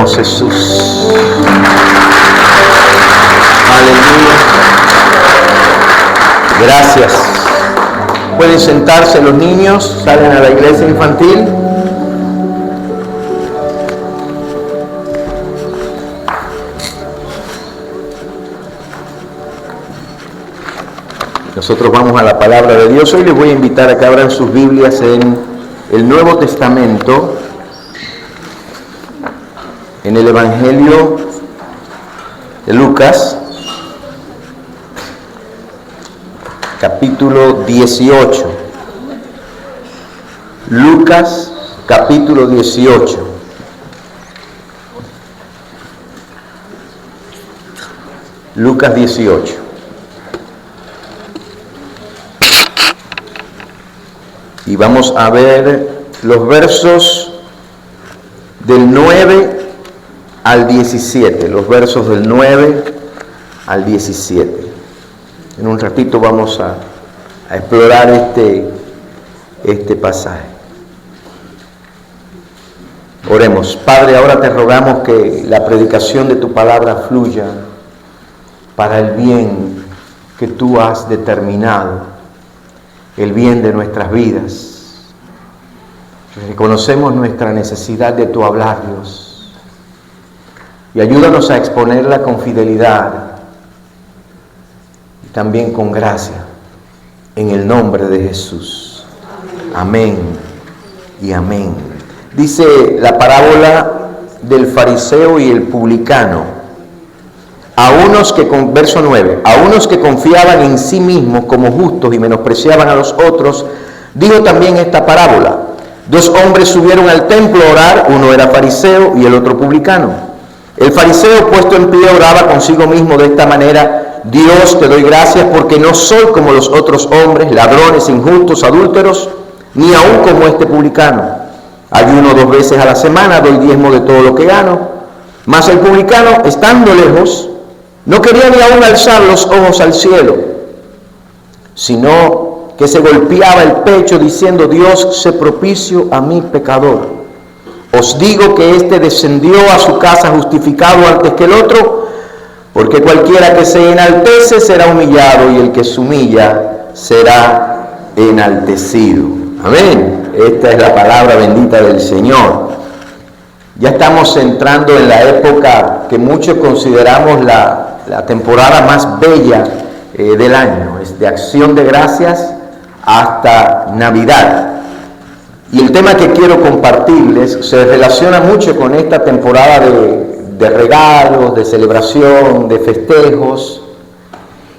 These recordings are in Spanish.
adoremos, Jesús. Aleluya. Gracias. Pueden sentarse los niños, salen a la iglesia infantil. Nosotros vamos a la palabra de Dios. Hoy les voy a invitar a que abran sus Biblias en el Nuevo Testamento, en el Evangelio de Lucas, capítulo 18. Lucas, capítulo 18. Lucas 18. Y vamos a ver los versos del 9 al 17. Los versos del 9 al 17. En un ratito vamos a explorar este pasaje. Oremos. Padre, ahora te rogamos que la predicación de tu palabra fluya para el bien que tú has determinado, el bien de nuestras vidas. Reconocemos nuestra necesidad de tu hablar, Dios, y ayúdanos a exponerla con fidelidad y también con gracia, en el nombre de Jesús. Amén y amén. Dice la parábola del fariseo y el publicano. Verso 9, a unos que confiaban en sí mismos como justos y menospreciaban a los otros, dijo también esta parábola. 2 hombres subieron al templo a orar, uno era fariseo y el otro publicano. El fariseo, puesto en pie, oraba consigo mismo de esta manera: Dios, te doy gracias porque no soy como los otros hombres, ladrones, injustos, adúlteros, ni aun como este publicano. Ayuno 2 veces a la semana, doy diezmo de todo lo que gano. Mas el publicano, estando lejos, no quería ni aún alzar los ojos al cielo, sino que se golpeaba el pecho diciendo: Dios, sé propicio a mi pecador. Os digo que éste descendió a su casa justificado antes que el otro, porque cualquiera que se enaltece será humillado, y el que se humilla será enaltecido. Amén. Esta es la palabra bendita del Señor. Ya estamos entrando en la época que muchos consideramos la temporada más bella del año. Es de Acción de Gracias hasta Navidad. Y el tema que quiero compartirles se relaciona mucho con esta temporada de regalos, de celebración, de festejos,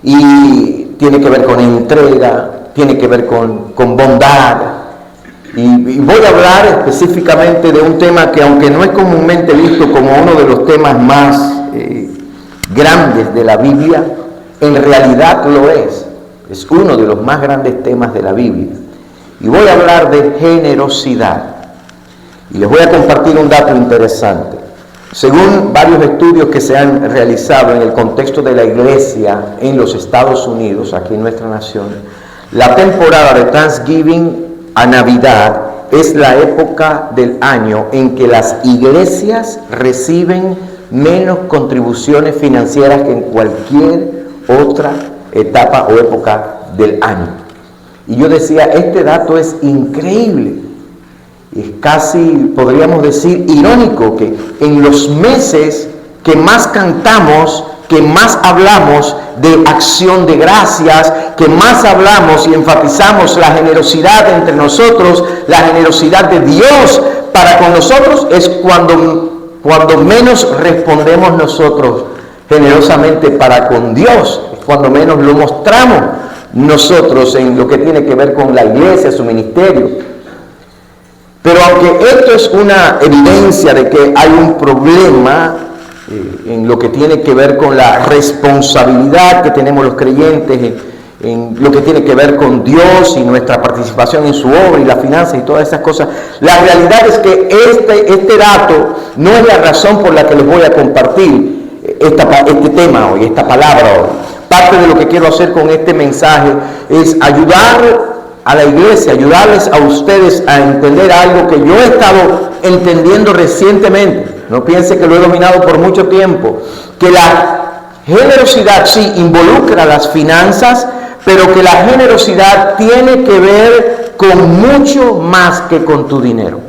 y tiene que ver con entrega, tiene que ver con bondad. Y voy a hablar específicamente de un tema que, aunque no es comúnmente visto como uno de los temas más grandes de la Biblia, en realidad lo es. Es uno de los más grandes temas de la Biblia. Y voy a hablar de generosidad. Y les voy a compartir un dato interesante. Según varios estudios que se han realizado en el contexto de la iglesia en los Estados Unidos, aquí en nuestra nación, la temporada de Thanksgiving a Navidad es la época del año en que las iglesias reciben menos contribuciones financieras que en cualquier otra etapa o época del año. Y yo decía, este dato es increíble. Es casi, podríamos decir, irónico que en los meses que más cantamos, que más hablamos de acción de gracias, que más hablamos y enfatizamos la generosidad entre nosotros, la generosidad de Dios para con nosotros, es cuando menos respondemos nosotros generosamente para con Dios, es cuando menos lo mostramos nosotros en lo que tiene que ver con la iglesia, su ministerio. Pero aunque esto es una evidencia de que hay un problema en lo que tiene que ver con la responsabilidad que tenemos los creyentes, en lo que tiene que ver con Dios y nuestra participación en su obra y las finanzas y todas esas cosas, la realidad es que este dato no es la razón por la que les voy a compartir este tema hoy, esta palabra hoy. Parte de lo que quiero hacer con este mensaje es ayudar a la iglesia, ayudarles a ustedes a entender algo que yo he estado entendiendo recientemente. no piense que lo he dominado por mucho tiempo, que la generosidad sí involucra las finanzas, pero que la generosidad tiene que ver con mucho más que con tu dinero.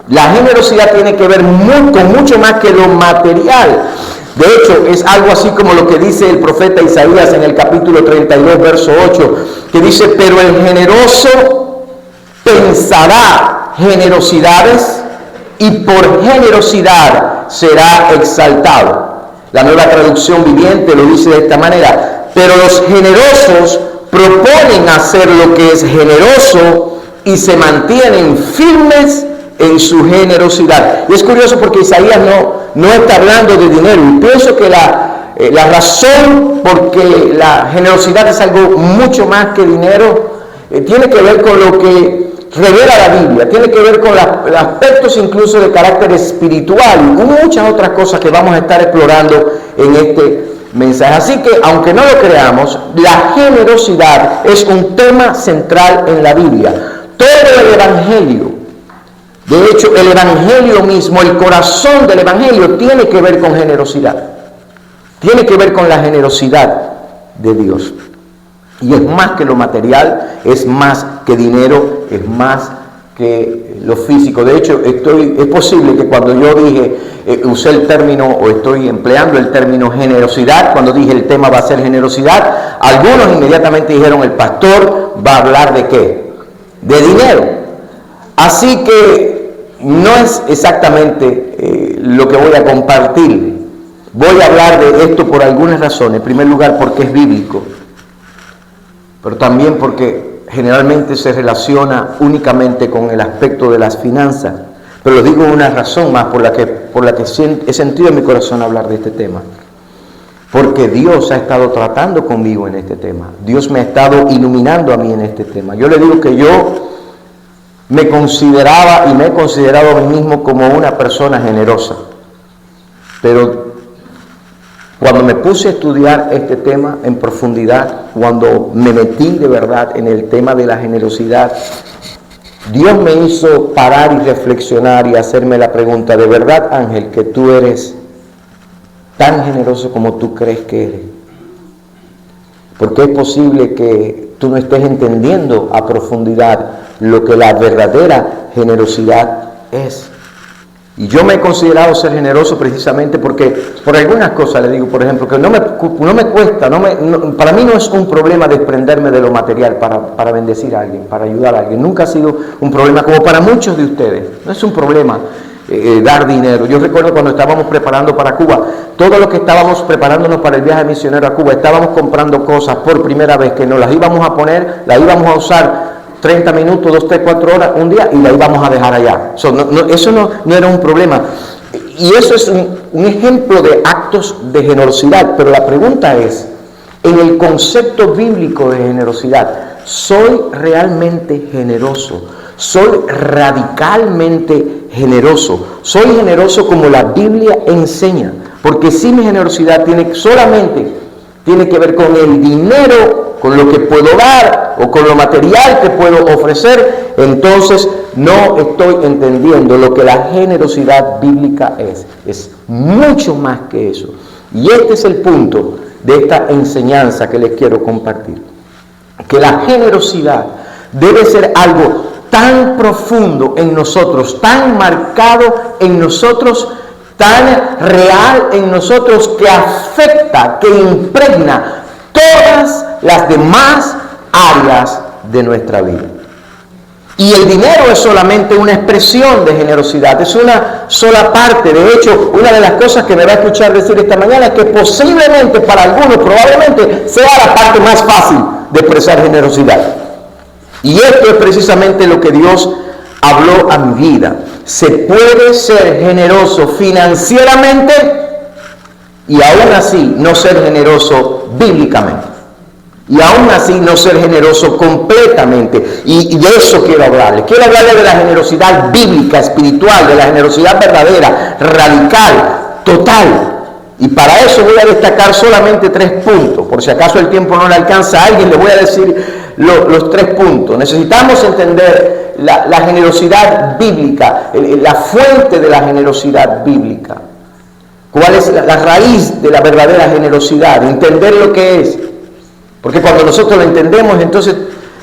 La generosidad tiene que ver con mucho más que lo material. De hecho, es algo así como lo que dice el profeta Isaías en el capítulo 32, verso 8, que dice: pero el generoso pensará generosidades y por generosidad será exaltado. La Nueva Traducción Viviente lo dice de esta manera: pero los generosos proponen hacer lo que es generoso y se mantienen firmes en su generosidad. Y es curioso porque Isaías no está hablando de dinero, y pienso que la razón porque la generosidad es algo mucho más que dinero tiene que ver con lo que revela la Biblia, tiene que ver con los aspectos incluso de carácter espiritual y muchas otras cosas que vamos a estar explorando en este mensaje. Así que, aunque no lo creamos, la generosidad es un tema central en la Biblia. Todo el Evangelio, de hecho, el Evangelio mismo, el corazón del Evangelio tiene que ver con generosidad. Tiene que ver con la generosidad de Dios. Y es más que lo material, es más que dinero, es más que lo físico. De hecho, es posible que cuando yo usé el término, o estoy empleando el término generosidad, cuando dije el tema va a ser generosidad, algunos inmediatamente dijeron: el pastor va a hablar ¿de qué? De dinero. Así que no es exactamente lo que voy a compartir. Voy a hablar de esto por algunas razones. En primer lugar, porque es bíblico, pero también porque generalmente se relaciona únicamente con el aspecto de las finanzas. Pero lo digo una razón más por la que he sentido en mi corazón hablar de este tema. Porque Dios ha estado tratando conmigo en este tema. Dios me ha estado iluminando a mí en este tema. Yo le digo que yo me consideraba y me he considerado a mí mismo como una persona generosa. Pero cuando me puse a estudiar este tema en profundidad, cuando me metí de verdad en el tema de la generosidad, Dios me hizo parar y reflexionar y hacerme la pregunta: ¿de verdad, Ángel, que tú eres tan generoso como tú crees que eres? Porque es posible que tú no estés entendiendo a profundidad lo que la verdadera generosidad es. Y yo me he considerado ser generoso precisamente porque por algunas cosas, le digo, por ejemplo, que no me cuesta, para mí no es un problema desprenderme de lo material para bendecir a alguien, para ayudar a alguien. Nunca ha sido un problema, como para muchos de ustedes. No es un problema dar dinero. Yo recuerdo cuando estábamos preparando para Cuba, todos los que estábamos preparándonos para el viaje misionero a Cuba, estábamos comprando cosas por primera vez que nos las íbamos a poner, las íbamos a usar 30 minutos, 2, 3, 4 horas, un día, y la íbamos a dejar allá. Eso no era un problema. Y eso es un ejemplo de actos de generosidad. Pero la pregunta es, en el concepto bíblico de generosidad, ¿soy realmente generoso? ¿Soy radicalmente generoso? ¿Soy generoso como la Biblia enseña? Porque si mi generosidad solamente tiene que ver con el dinero, con lo que puedo dar o con lo material que puedo ofrecer, entonces no estoy entendiendo lo que la generosidad bíblica es. Es mucho más que eso. Y este es el punto de esta enseñanza que les quiero compartir. Que la generosidad debe ser algo tan profundo en nosotros, tan marcado en nosotros, tan real en nosotros, que afecta, que impregna todas las demás áreas de nuestra vida. Y el dinero es solamente una expresión de generosidad, es una sola parte. De hecho, una de las cosas que me va a escuchar decir esta mañana es que posiblemente para algunos, probablemente, sea la parte más fácil de expresar generosidad. Y esto es precisamente lo que Dios habló a mi vida. Se puede ser generoso financieramente y aún así no ser generoso bíblicamente. Y aún así no ser generoso completamente. Y de eso quiero hablarles. Quiero hablarles de la generosidad bíblica, espiritual, de la generosidad verdadera, radical, total. Y para eso voy a destacar solamente 3 puntos. Por si acaso el tiempo no le alcanza a alguien, le voy a decir los 3 puntos. Necesitamos entender la generosidad bíblica, la fuente de la generosidad bíblica. ¿Cuál es la raíz de la verdadera generosidad? Entender lo que es. Porque cuando nosotros lo entendemos, entonces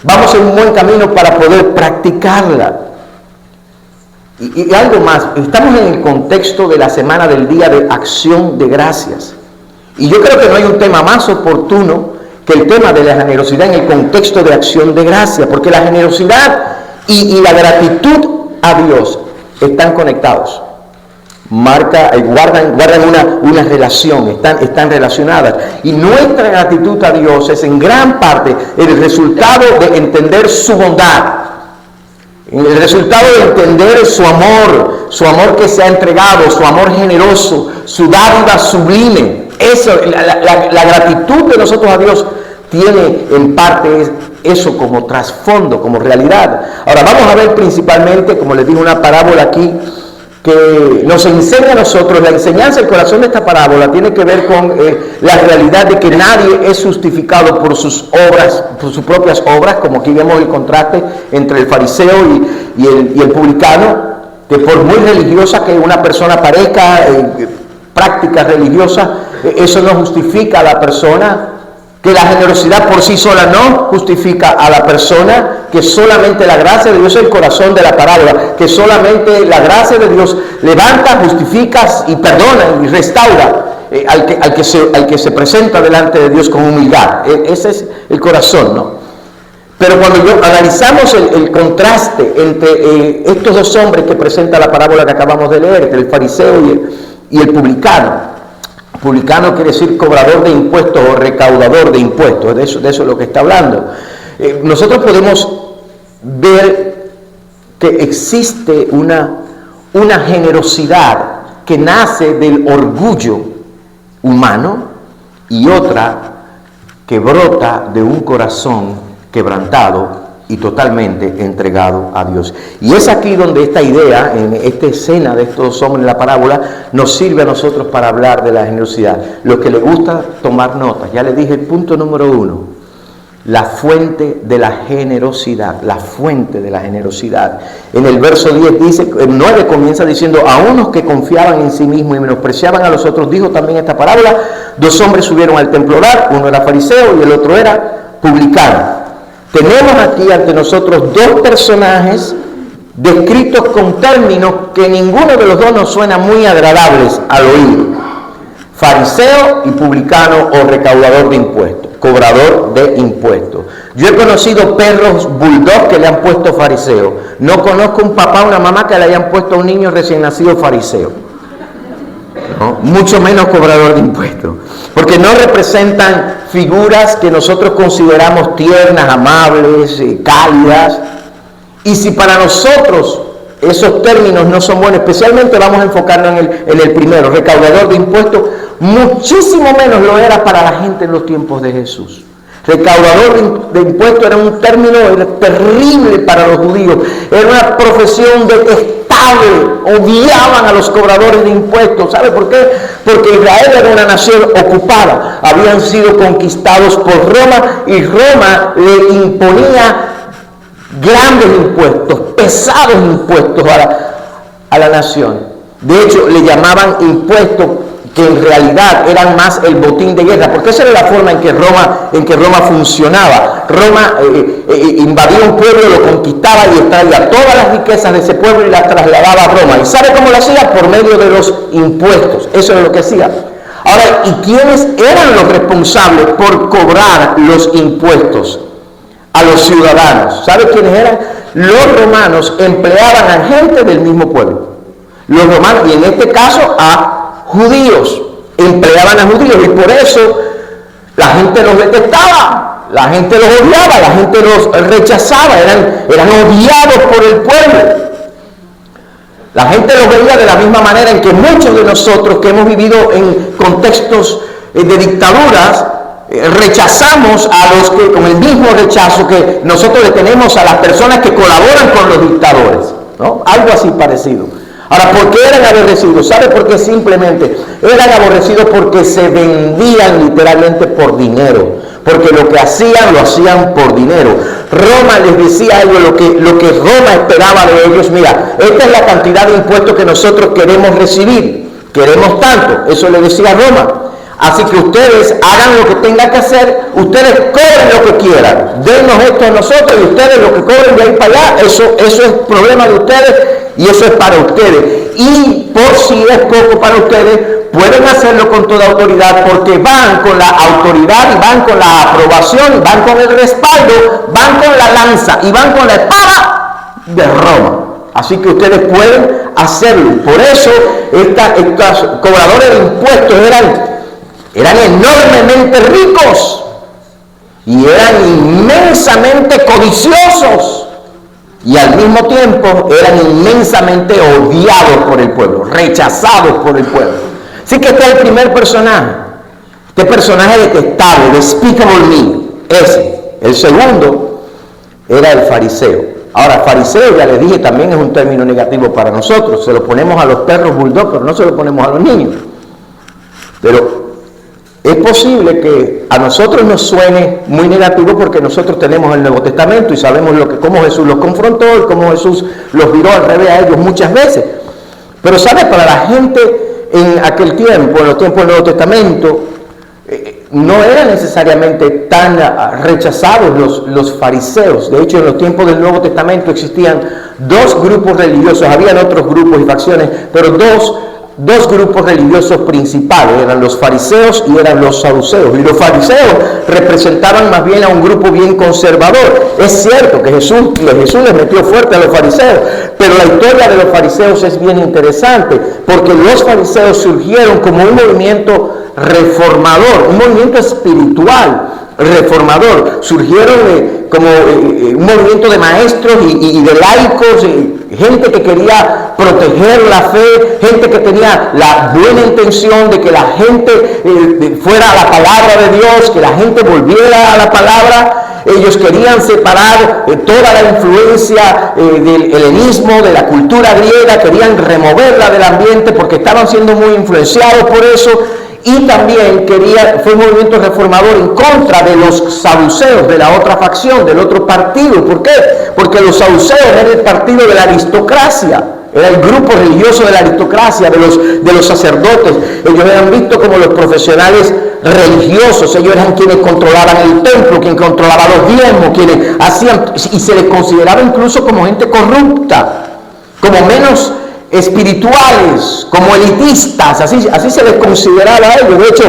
vamos en un buen camino para poder practicarla. Y algo más, estamos en el contexto de la semana del Día de Acción de Gracias. Y yo creo que no hay un tema más oportuno que el tema de la generosidad en el contexto de Acción de Gracias, porque la generosidad y la gratitud a Dios están conectados. Guardan una relación, están relacionadas. Y nuestra gratitud a Dios es en gran parte el resultado de entender su bondad. El resultado de entender su amor que se ha entregado, su amor generoso, su dádiva sublime. Eso, la gratitud de nosotros a Dios tiene en parte eso como trasfondo, como realidad. Ahora vamos a ver principalmente, como les digo, una parábola aquí que nos enseña a nosotros. La enseñanza, el corazón de esta parábola tiene que ver con la realidad de que nadie es justificado por sus obras, por sus propias obras, como aquí vemos el contraste entre el fariseo y el publicano, que por muy religiosa que una persona parezca, práctica religiosa, eso no justifica a la persona. Que la generosidad por sí sola no justifica a la persona, que solamente la gracia de Dios es el corazón de la parábola, que solamente la gracia de Dios levanta, justifica y perdona y restaura al que se presenta delante de Dios con humildad. Ese es el corazón, ¿no? Pero cuando analizamos el contraste entre estos 2 hombres que presenta la parábola que acabamos de leer, entre el fariseo y el publicano. Publicano quiere decir cobrador de impuestos o recaudador de impuestos, de eso es lo que está hablando. Nosotros podemos ver que existe una generosidad que nace del orgullo humano y otra que brota de un corazón quebrantado y totalmente entregado a Dios. Y es aquí donde esta idea, en esta escena de estos 2 hombres en la parábola, nos sirve a nosotros para hablar de la generosidad. Los que les gusta tomar notas, ya les dije el punto número 1, la fuente de la generosidad, la fuente de la generosidad. En el verso 10 dice, el 9 comienza diciendo, a unos que confiaban en sí mismos y menospreciaban a los otros, dijo también esta parábola, 2 hombres subieron al templo a orar, uno era fariseo y el otro era publicano. Tenemos aquí ante nosotros 2 personajes descritos con términos que ninguno de los 2 nos suena muy agradables al oído. Fariseo y publicano o recaudador de impuestos, cobrador de impuestos. Yo he conocido perros bulldog que le han puesto fariseo. No conozco un papá o una mamá que le hayan puesto a un niño recién nacido fariseo. ¿No? Mucho menos cobrador de impuestos, porque no representan figuras que nosotros consideramos tiernas, amables, cálidas. Y si para nosotros esos términos no son buenos, especialmente vamos a enfocarnos en el primero, recaudador de impuestos, muchísimo menos lo era para la gente en los tiempos de Jesús. Recaudador de impuestos era un término terrible para los judíos, era una profesión detestable, odiaban a los cobradores de impuestos. ¿Sabe por qué? Porque Israel era una nación ocupada, habían sido conquistados por Roma y Roma le imponía grandes impuestos, pesados impuestos a la nación. De hecho, le llamaban impuestos que en realidad eran más el botín de guerra, porque esa era la forma en que Roma funcionaba. Roma invadía un pueblo, lo conquistaba y extraía todas las riquezas de ese pueblo y las trasladaba a Roma. ¿Y sabe cómo lo hacía? Por medio de los impuestos. Eso era lo que hacía. Ahora, ¿y quiénes eran los responsables por cobrar los impuestos a los ciudadanos? ¿Sabe quiénes eran? Los romanos empleaban a gente del mismo pueblo. Los romanos, y en este caso a judíos, empleaban a judíos, y por eso la gente los detestaba, la gente los odiaba, la gente los rechazaba, eran odiados por el pueblo. La gente los veía de la misma manera en que muchos de nosotros que hemos vivido en contextos de dictaduras, rechazamos a los que, con el mismo rechazo que nosotros le tenemos a las personas que colaboran con los dictadores, ¿no? Algo así parecido. Ahora, ¿por qué eran aborrecidos? ¿Sabe por qué? Simplemente eran aborrecidos porque se vendían literalmente por dinero. Porque lo que hacían, lo hacían por dinero. Roma les decía a ellos lo que Roma esperaba de ellos. Mira, esta es la cantidad de impuestos que nosotros queremos recibir. Queremos tanto. Eso le decía Roma. Así que ustedes hagan lo que tengan que hacer, ustedes cobren lo que quieran, dennos esto a nosotros y ustedes lo que cobren de ahí para allá, eso es problema de ustedes y eso es para ustedes. Y por si es poco para ustedes, pueden hacerlo con toda autoridad porque van con la autoridad y van con la aprobación, van con el respaldo, van con la lanza y van con la espada de Roma. Así que ustedes pueden hacerlo. Por eso estos cobradores de impuestos eran enormemente ricos y eran inmensamente codiciosos y al mismo tiempo eran inmensamente odiados por el pueblo, rechazados por el pueblo. Así que este es el primer personaje, este personaje detestable, despicable me, ese. El segundo era el fariseo. Ahora, fariseo, ya les dije, también es un término negativo para nosotros. Se lo ponemos a los perros bulldog, pero no se lo ponemos a los niños. Pero es posible que a nosotros nos suene muy negativo porque nosotros tenemos el Nuevo Testamento y sabemos cómo Jesús los confrontó y cómo Jesús los viró al revés a ellos muchas veces. Pero ¿sabe? Para la gente en aquel tiempo, en los tiempos del Nuevo Testamento, no eran necesariamente tan rechazados los fariseos. De hecho, en los tiempos del Nuevo Testamento existían dos grupos religiosos, habían otros grupos y facciones, pero dos grupos religiosos principales, eran los fariseos y eran los saduceos. Y los fariseos representaban más bien a un grupo bien conservador. Es cierto que Jesús les metió fuerte a los fariseos, pero la historia de los fariseos es bien interesante, porque los fariseos surgieron como un movimiento reformador, un movimiento espiritual reformador. Surgieron como un movimiento de maestros y de laicos, gente que quería proteger la fe, gente que tenía la buena intención de que la gente fuera a la palabra de Dios, que la gente volviera a la palabra. Ellos querían separar toda la influencia del helenismo, de la cultura griega, querían removerla del ambiente porque estaban siendo muy influenciados por eso. Y también fue un movimiento reformador en contra de los saduceos, de la otra facción, del otro partido. ¿Por qué? Porque los saduceos eran el partido de la aristocracia, era el grupo religioso de la aristocracia, de los sacerdotes. Ellos eran vistos como los profesionales religiosos, ellos eran quienes controlaban el templo, quienes controlaban los diezmos, quienes hacían, y se les consideraba incluso como gente corrupta, como menos espirituales, como elitistas, así se les consideraba a ellos. De hecho,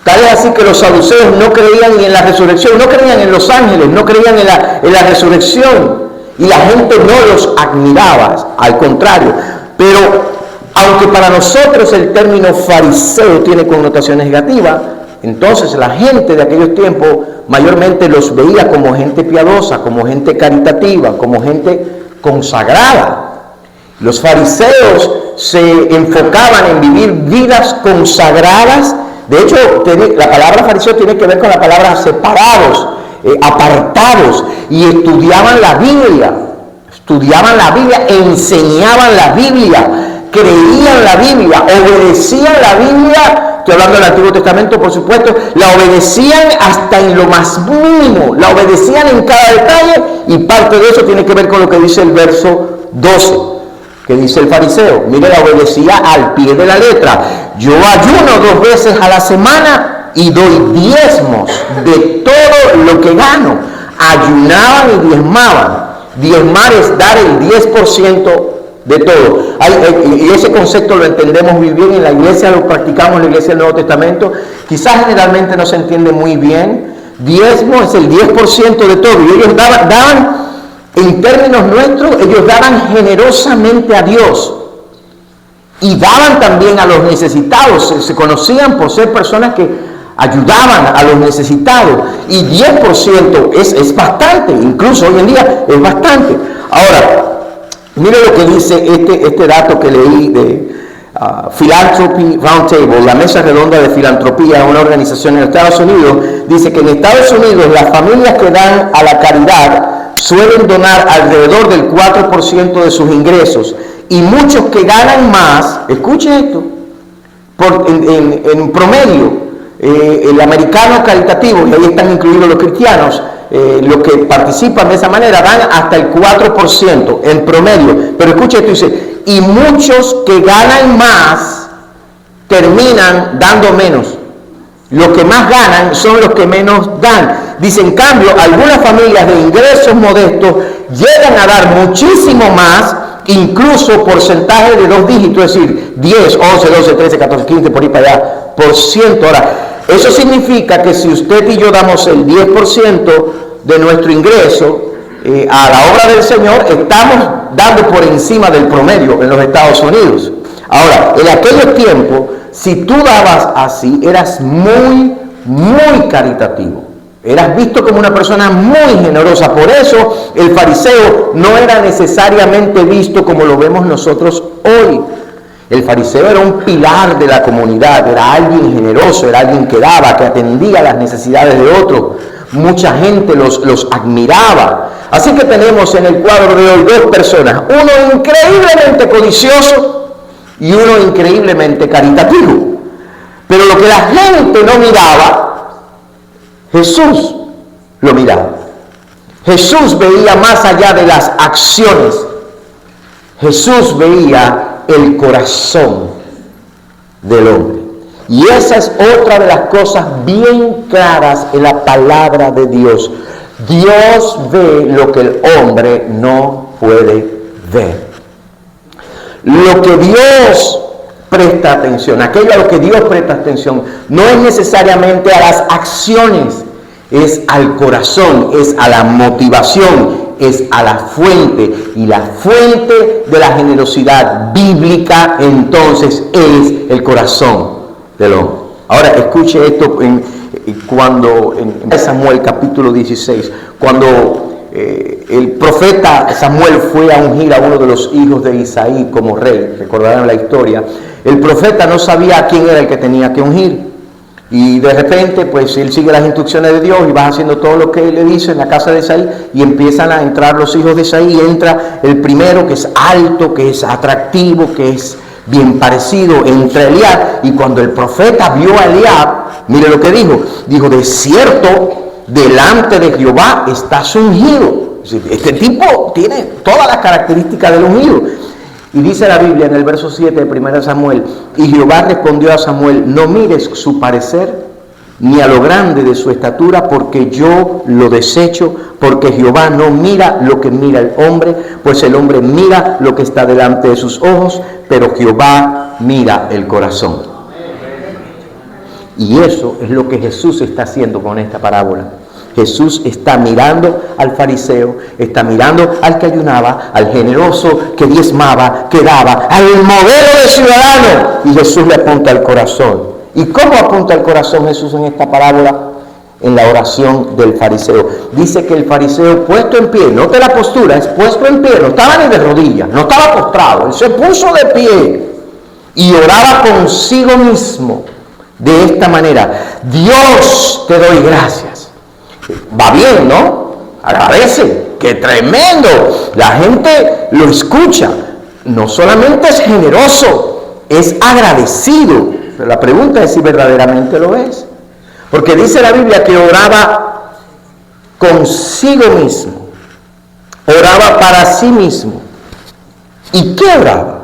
tal es así que los saduceos no creían ni en la resurrección, no creían en los ángeles, no creían en la resurrección, y la gente no los admiraba, al contrario. Pero aunque para nosotros el término fariseo tiene connotaciones negativas, entonces la gente de aquellos tiempos mayormente los veía como gente piadosa, como gente caritativa, como gente consagrada. Los fariseos se enfocaban en vivir vidas consagradas. De hecho, la palabra fariseo tiene que ver con la palabra separados, apartados, y estudiaban la Biblia, enseñaban la Biblia, creían la Biblia, obedecían la Biblia. Estoy hablando del Antiguo Testamento, por supuesto. La obedecían hasta en lo más mínimo, la obedecían en cada detalle, y parte de eso tiene que ver con lo que dice el verso 12. Que dice el fariseo, mire, la obedecía al pie de la letra. Yo ayuno 2 veces a la semana y doy diezmos de todo lo que gano. Ayunaban y diezmaban. Diezmar es dar el 10% de todo. Y ese concepto lo entendemos muy bien en la iglesia, lo practicamos en la iglesia del Nuevo Testamento. Quizás generalmente no se entiende muy bien. Diezmo es el 10% de todo. Y ellos daban en términos nuestros, ellos daban generosamente a Dios y daban también a los necesitados. Se conocían por ser personas que ayudaban a los necesitados, y 10% es bastante, incluso hoy en día es bastante. Ahora, mire lo que dice este dato que leí de Philanthropy Roundtable, la mesa redonda de filantropía, una organización en Estados Unidos. Dice que en Estados Unidos las familias que dan a la caridad suelen donar alrededor del 4% de sus ingresos, y muchos que ganan más, escuche esto, en promedio, el americano caritativo, y ahí están incluidos los cristianos, los que participan de esa manera dan hasta el 4% en promedio. Pero escuche esto, dice, y muchos que ganan más terminan dando menos. Los que más ganan son los que menos dan. Dice, en cambio, algunas familias de ingresos modestos llegan a dar muchísimo más, incluso porcentaje de 2 dígitos, es decir, 10, 11, 12, 13, 14, 15, por ahí para allá, por ciento. Ahora, eso significa que si usted y yo damos el 10% de nuestro ingreso a la obra del Señor, estamos dando por encima del promedio en los Estados Unidos. Ahora, en aquellos tiempos, si tú dabas así, eras muy, muy caritativo. Eras visto como una persona muy generosa. Por eso el fariseo no era necesariamente visto como lo vemos nosotros hoy. El fariseo era un pilar de la comunidad, era alguien generoso, era alguien que daba, que atendía las necesidades de otros. Mucha gente los admiraba. Así que tenemos en el cuadro de hoy 2 personas, uno increíblemente codicioso y uno increíblemente caritativo. Pero lo que la gente no miraba, Jesús lo miraba. Jesús veía más allá de las acciones. Jesús veía el corazón del hombre. Y esa es otra de las cosas bien claras en la palabra de Dios. Dios ve lo que el hombre no puede ver. Lo que Dios presta atención, aquello a lo que Dios presta atención, no es necesariamente a las acciones, es al corazón, es a la motivación, es a la fuente. Y la fuente de la generosidad bíblica entonces es el corazón del hombre. Ahora escuche esto cuando en Samuel capítulo 16, cuando el profeta Samuel fue a ungir a uno de los hijos de Isaí como rey, recordarán la historia. El profeta no sabía a quién era el que tenía que ungir. Y de repente, pues él sigue las instrucciones de Dios y va haciendo todo lo que él le dice en la casa de Isaí, y empiezan a entrar los hijos de Isaí, y entra el primero, que es alto, que es atractivo, que es bien parecido, entra Eliab. Y cuando el profeta vio a Eliab, mire lo que dijo, de cierto, delante de Jehová estás ungido. Este tipo tiene todas las características del ungido. Y dice la Biblia en el verso 7 de 1 Samuel, y Jehová respondió a Samuel, no mires su parecer, ni a lo grande de su estatura, porque yo lo desecho, porque Jehová no mira lo que mira el hombre, pues el hombre mira lo que está delante de sus ojos, pero Jehová mira el corazón. Y eso es lo que Jesús está haciendo con esta parábola. Jesús está mirando al fariseo, está mirando al que ayunaba, al generoso que diezmaba, que daba, al modelo de ciudadano. Y Jesús le apunta al corazón. ¿Y cómo apunta al corazón Jesús en esta parábola? En la oración del fariseo. Dice que el fariseo puesto en pie, note la postura, es puesto en pie, no estaba ni de rodillas, no estaba postrado, él se puso de pie y oraba consigo mismo de esta manera: Dios, te doy gracias. Va bien, ¿no? Agradece, qué tremendo. La gente lo escucha. No solamente es generoso, es agradecido. Pero la pregunta es si verdaderamente lo es. Porque dice la Biblia que oraba consigo mismo. Oraba para sí mismo. ¿Y qué oraba?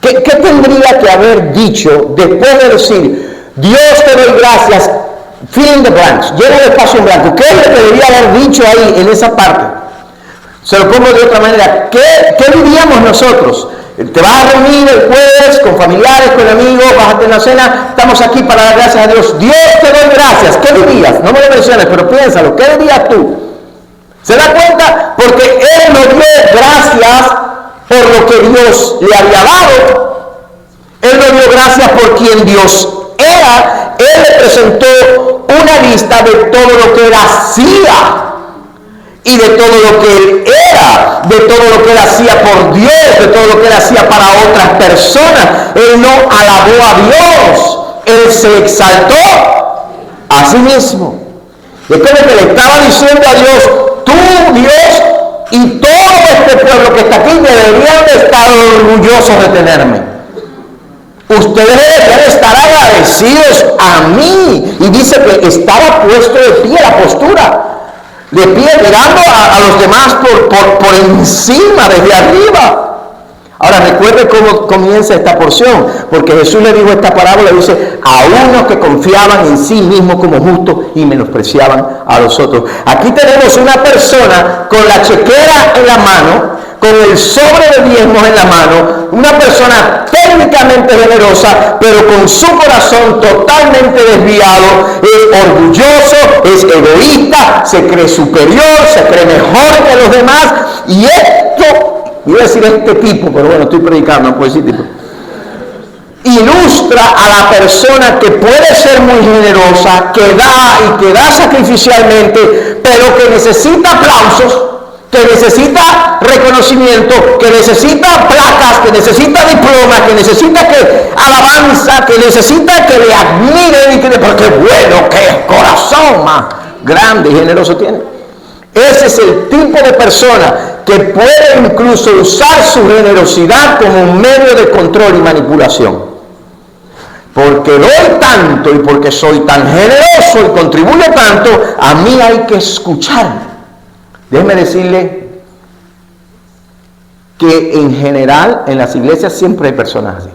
¿Qué tendría que haber dicho después de decir, Dios, te doy gracias? Fill in the blanks, llena el espacio en blanco. ¿Qué es lo que debería haber dicho ahí en esa parte? Se lo pongo de otra manera. ¿Qué diríamos nosotros? Te vas a reunir el jueves con familiares, con amigos, vas a tener una cena, estamos aquí para dar gracias a Dios. Dios, te doy gracias. ¿Qué dirías? No me lo menciones, pero piénsalo. ¿Qué dirías tú? ¿Se da cuenta? Porque Él nos dio gracias por lo que Dios le había dado. Él nos dio gracias por quien Dios era. Él le presentó una lista de todo lo que Él hacía y de todo lo que Él era, de todo lo que Él hacía por Dios, de todo lo que Él hacía para otras personas. Él no alabó a Dios, Él se exaltó a sí mismo. Y es como que le estaba diciendo a Dios, tú, Dios, y todo este pueblo que está aquí deberían de estar orgullosos de tenerme. Ustedes deberían estar agradecidos a mí. Y dice que estaba puesto de pie, la postura de pie, mirando a los demás por encima, desde arriba. Ahora recuerde cómo comienza esta porción, porque Jesús le dijo esta parábola, dice, a unos que confiaban en sí mismos como justos y menospreciaban a los otros. Aquí tenemos una persona con la chequera en la mano, con el sobre de diezmos en la mano, una persona técnicamente generosa, pero con su corazón totalmente desviado, es orgulloso, es egoísta, se cree superior, se cree mejor que los demás, y esto, iba a decir este tipo, pero bueno, estoy predicando, no puedo decir tipo, ilustra a la persona que puede ser muy generosa, que da sacrificialmente, pero que necesita aplausos, que necesita reconocimiento, que necesita placas, que necesita diplomas, que necesita alabanza, que necesita que le admiren y que porque bueno, qué corazón más grande y generoso tiene. Ese es el tipo de persona que puede incluso usar su generosidad como un medio de control y manipulación. Porque doy tanto y porque soy tan generoso y contribuyo tanto, a mí hay que escuchar. Déjeme decirle que en general en las iglesias siempre hay personas así.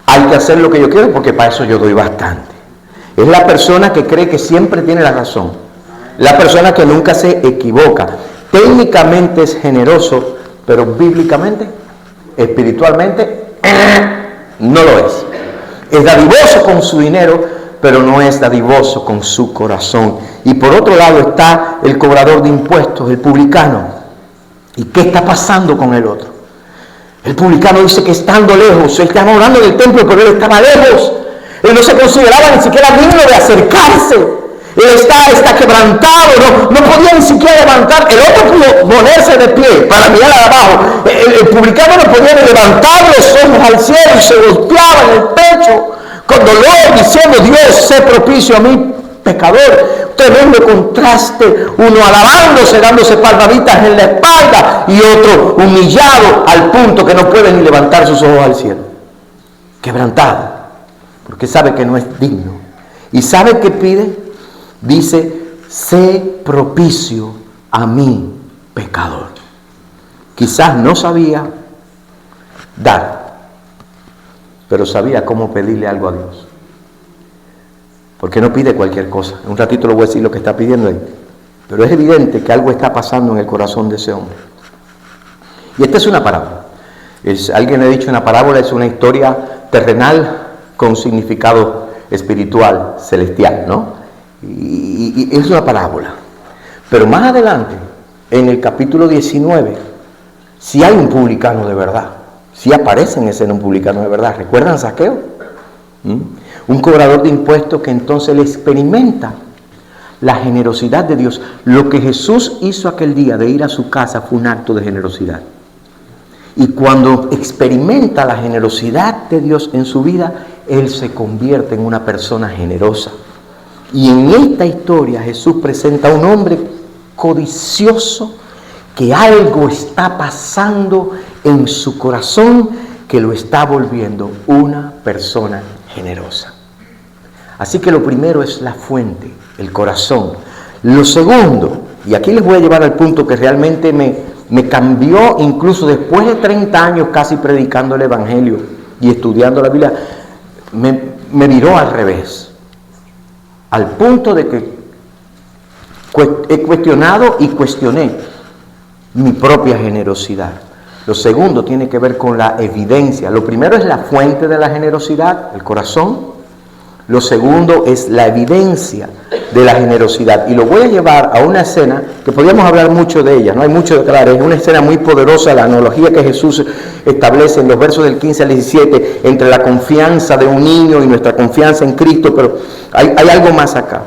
Hay que hacer lo que yo quiero porque para eso yo doy bastante. Es la persona que cree que siempre tiene la razón. La persona que nunca se equivoca. Técnicamente es generoso, pero bíblicamente, espiritualmente, no lo es. Es dadivoso con su dinero, pero no es dadivoso con su corazón. Y por otro lado está el cobrador de impuestos, el publicano. ¿Y qué está pasando con el otro? El publicano dice que estando lejos, él estaba orando en el templo, pero él estaba lejos. Él no se consideraba ni siquiera digno de acercarse. Él está quebrantado, no podía ni siquiera levantar. El otro pudo ponerse de pie para mirar abajo. El publicano no podía ni levantar los ojos al cielo y se golpeaba en el pecho con dolor, diciendo, Dios, sé propicio a mí, pecador. Tremendo contraste, uno alabándose, dándose palmaditas en la espalda, y otro humillado al punto que no puede ni levantar sus ojos al cielo. Quebrantado, porque sabe que no es digno. ¿Y sabe qué pide? Dice, sé propicio a mí, pecador. Quizás no sabía dar, pero sabía cómo pedirle algo a Dios. Porque no pide cualquier cosa. En un ratito le voy a decir lo que está pidiendo él. Pero es evidente que algo está pasando en el corazón de ese hombre. Y esta es una parábola. Alguien le ha dicho, una parábola es una historia terrenal con significado espiritual, celestial, ¿no? Y es una parábola. Pero más adelante, en el capítulo 19, si hay un publicano de verdad. Si aparece en escena un publicano de verdad. ¿Recuerdan Zaqueo? Un cobrador de impuestos que entonces le experimenta la generosidad de Dios. Lo que Jesús hizo aquel día de ir a su casa fue un acto de generosidad. Y cuando experimenta la generosidad de Dios en su vida, él se convierte en una persona generosa. Y en esta historia Jesús presenta a un hombre codicioso que algo está pasando en su corazón que lo está volviendo una persona generosa. Así que lo primero es la fuente, el corazón. Lo segundo, y aquí les voy a llevar al punto que realmente me cambió, incluso después de 30 años casi predicando el Evangelio y estudiando la Biblia, me viró al revés. Al punto de que he cuestionado y cuestioné mi propia generosidad. Lo segundo tiene que ver con la evidencia. Lo primero es la fuente de la generosidad, el corazón. Lo segundo es la evidencia de la generosidad. Y lo voy a llevar a una escena que podríamos hablar mucho de ella, no hay mucho de claro. Es una escena muy poderosa, la analogía que Jesús establece en los versos del 15 al 17, entre la confianza de un niño y nuestra confianza en Cristo, pero hay algo más acá.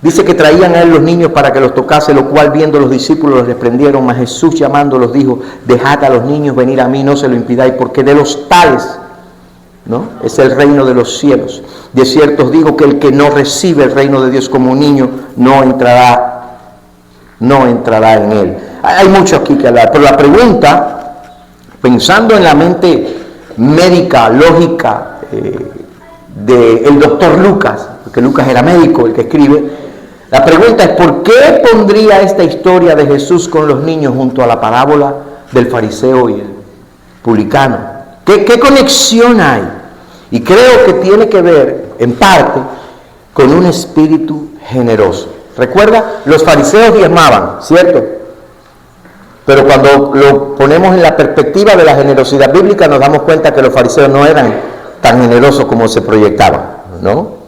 Dice que traían a él los niños para que los tocase, lo cual viendo los discípulos los reprendieron, mas Jesús llamándolos dijo, dejad a los niños venir a mí, no se lo impidáis, porque de los tales, ¿no?, es el reino de los cielos. De cierto os digo que el que no recibe el reino de Dios como un niño, no entrará en él. Hay mucho aquí que hablar, pero la pregunta, pensando en la mente médica, lógica, del doctor Lucas, porque Lucas era médico, el que escribe, la pregunta es: ¿por qué pondría esta historia de Jesús con los niños junto a la parábola del fariseo y el publicano? ¿Qué conexión hay? Y creo que tiene que ver, en parte, con un espíritu generoso. Recuerda, los fariseos diezmaban, ¿cierto? Pero cuando lo ponemos en la perspectiva de la generosidad bíblica, nos damos cuenta que los fariseos no eran tan generosos como se proyectaban, ¿no?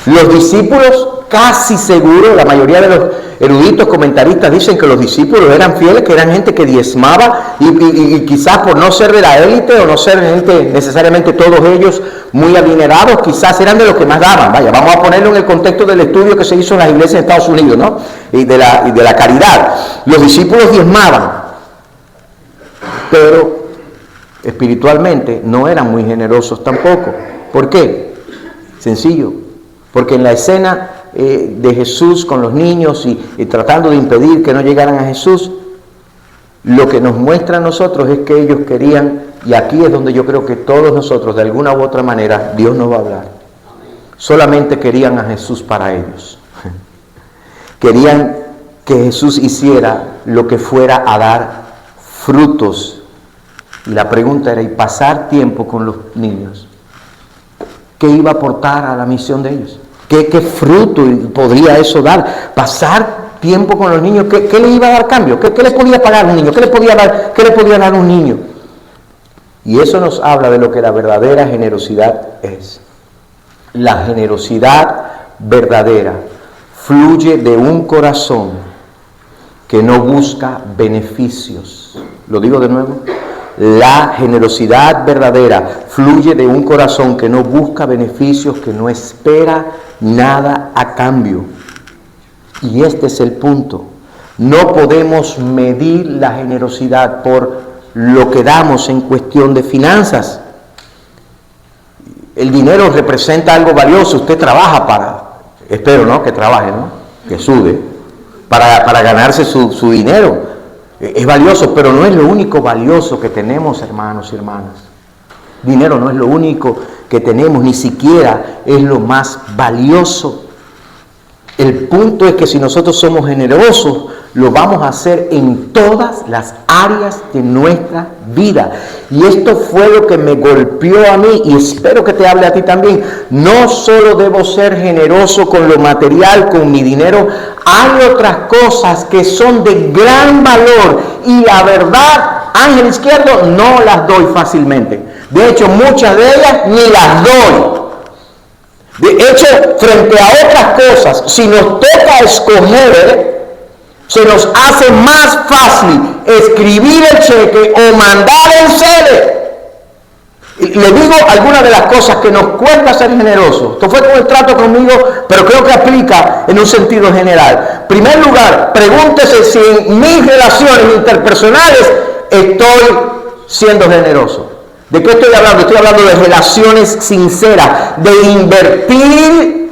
Los discípulos, casi seguro, la mayoría de los eruditos comentaristas dicen que los discípulos eran fieles, que eran gente que diezmaba y quizás por no ser de la élite o no ser gente necesariamente todos ellos muy adinerados, quizás eran de los que más daban. Vaya, vamos a ponerlo en el contexto del estudio que se hizo en las iglesias de Estados Unidos, ¿no? Y de la caridad. Los discípulos diezmaban, pero espiritualmente no eran muy generosos tampoco. ¿Por qué? Sencillo, porque en la escena de Jesús con los niños y tratando de impedir que no llegaran a Jesús, lo que nos muestra a nosotros es que ellos querían, y aquí es donde yo creo que todos nosotros de alguna u otra manera Dios nos va a hablar, solamente querían a Jesús para ellos. Querían que Jesús hiciera lo que fuera a dar frutos. Y la pregunta era: ¿y pasar tiempo con los niños? ¿Qué iba a aportar a la misión de ellos? ¿Qué fruto podría eso dar? Pasar tiempo con los niños, ¿qué le iba a dar cambio? ¿Qué le podía pagar un niño? ¿Qué le podía dar un niño? Y eso nos habla de lo que la verdadera generosidad es. La generosidad verdadera fluye de un corazón que no busca beneficios. Lo digo de nuevo. La generosidad verdadera fluye de un corazón que no busca beneficios, que no espera nada a cambio. Y este es el punto. No podemos medir la generosidad por lo que damos en cuestión de finanzas. El dinero representa algo valioso. Usted trabaja espero, ¿no? Que trabaje, ¿no? Que sude, para ganarse su dinero. Es valioso, pero no es lo único valioso que tenemos, hermanos y hermanas. Dinero no es lo único que tenemos, ni siquiera es lo más valioso. El punto es que si nosotros somos generosos, lo vamos a hacer en todas las áreas de nuestra vida. Y esto fue lo que me golpeó a mí, y espero que te hable a ti también. No solo debo ser generoso con lo material, con mi dinero, hay otras cosas que son de gran valor, y la verdad, Ángel Izquierdo, no las doy fácilmente. De hecho, muchas de ellas ni las doy. De hecho, frente a otras cosas, si nos toca escoger, se nos hace más fácil escribir el cheque o mandar el CEDE. Le digo algunas de las cosas que nos cuesta ser generosos. Esto fue con el trato conmigo, pero creo que aplica en un sentido general. En primer lugar, pregúntese si en mis relaciones interpersonales estoy siendo generoso. ¿De qué estoy hablando? Estoy hablando de relaciones sinceras, de invertir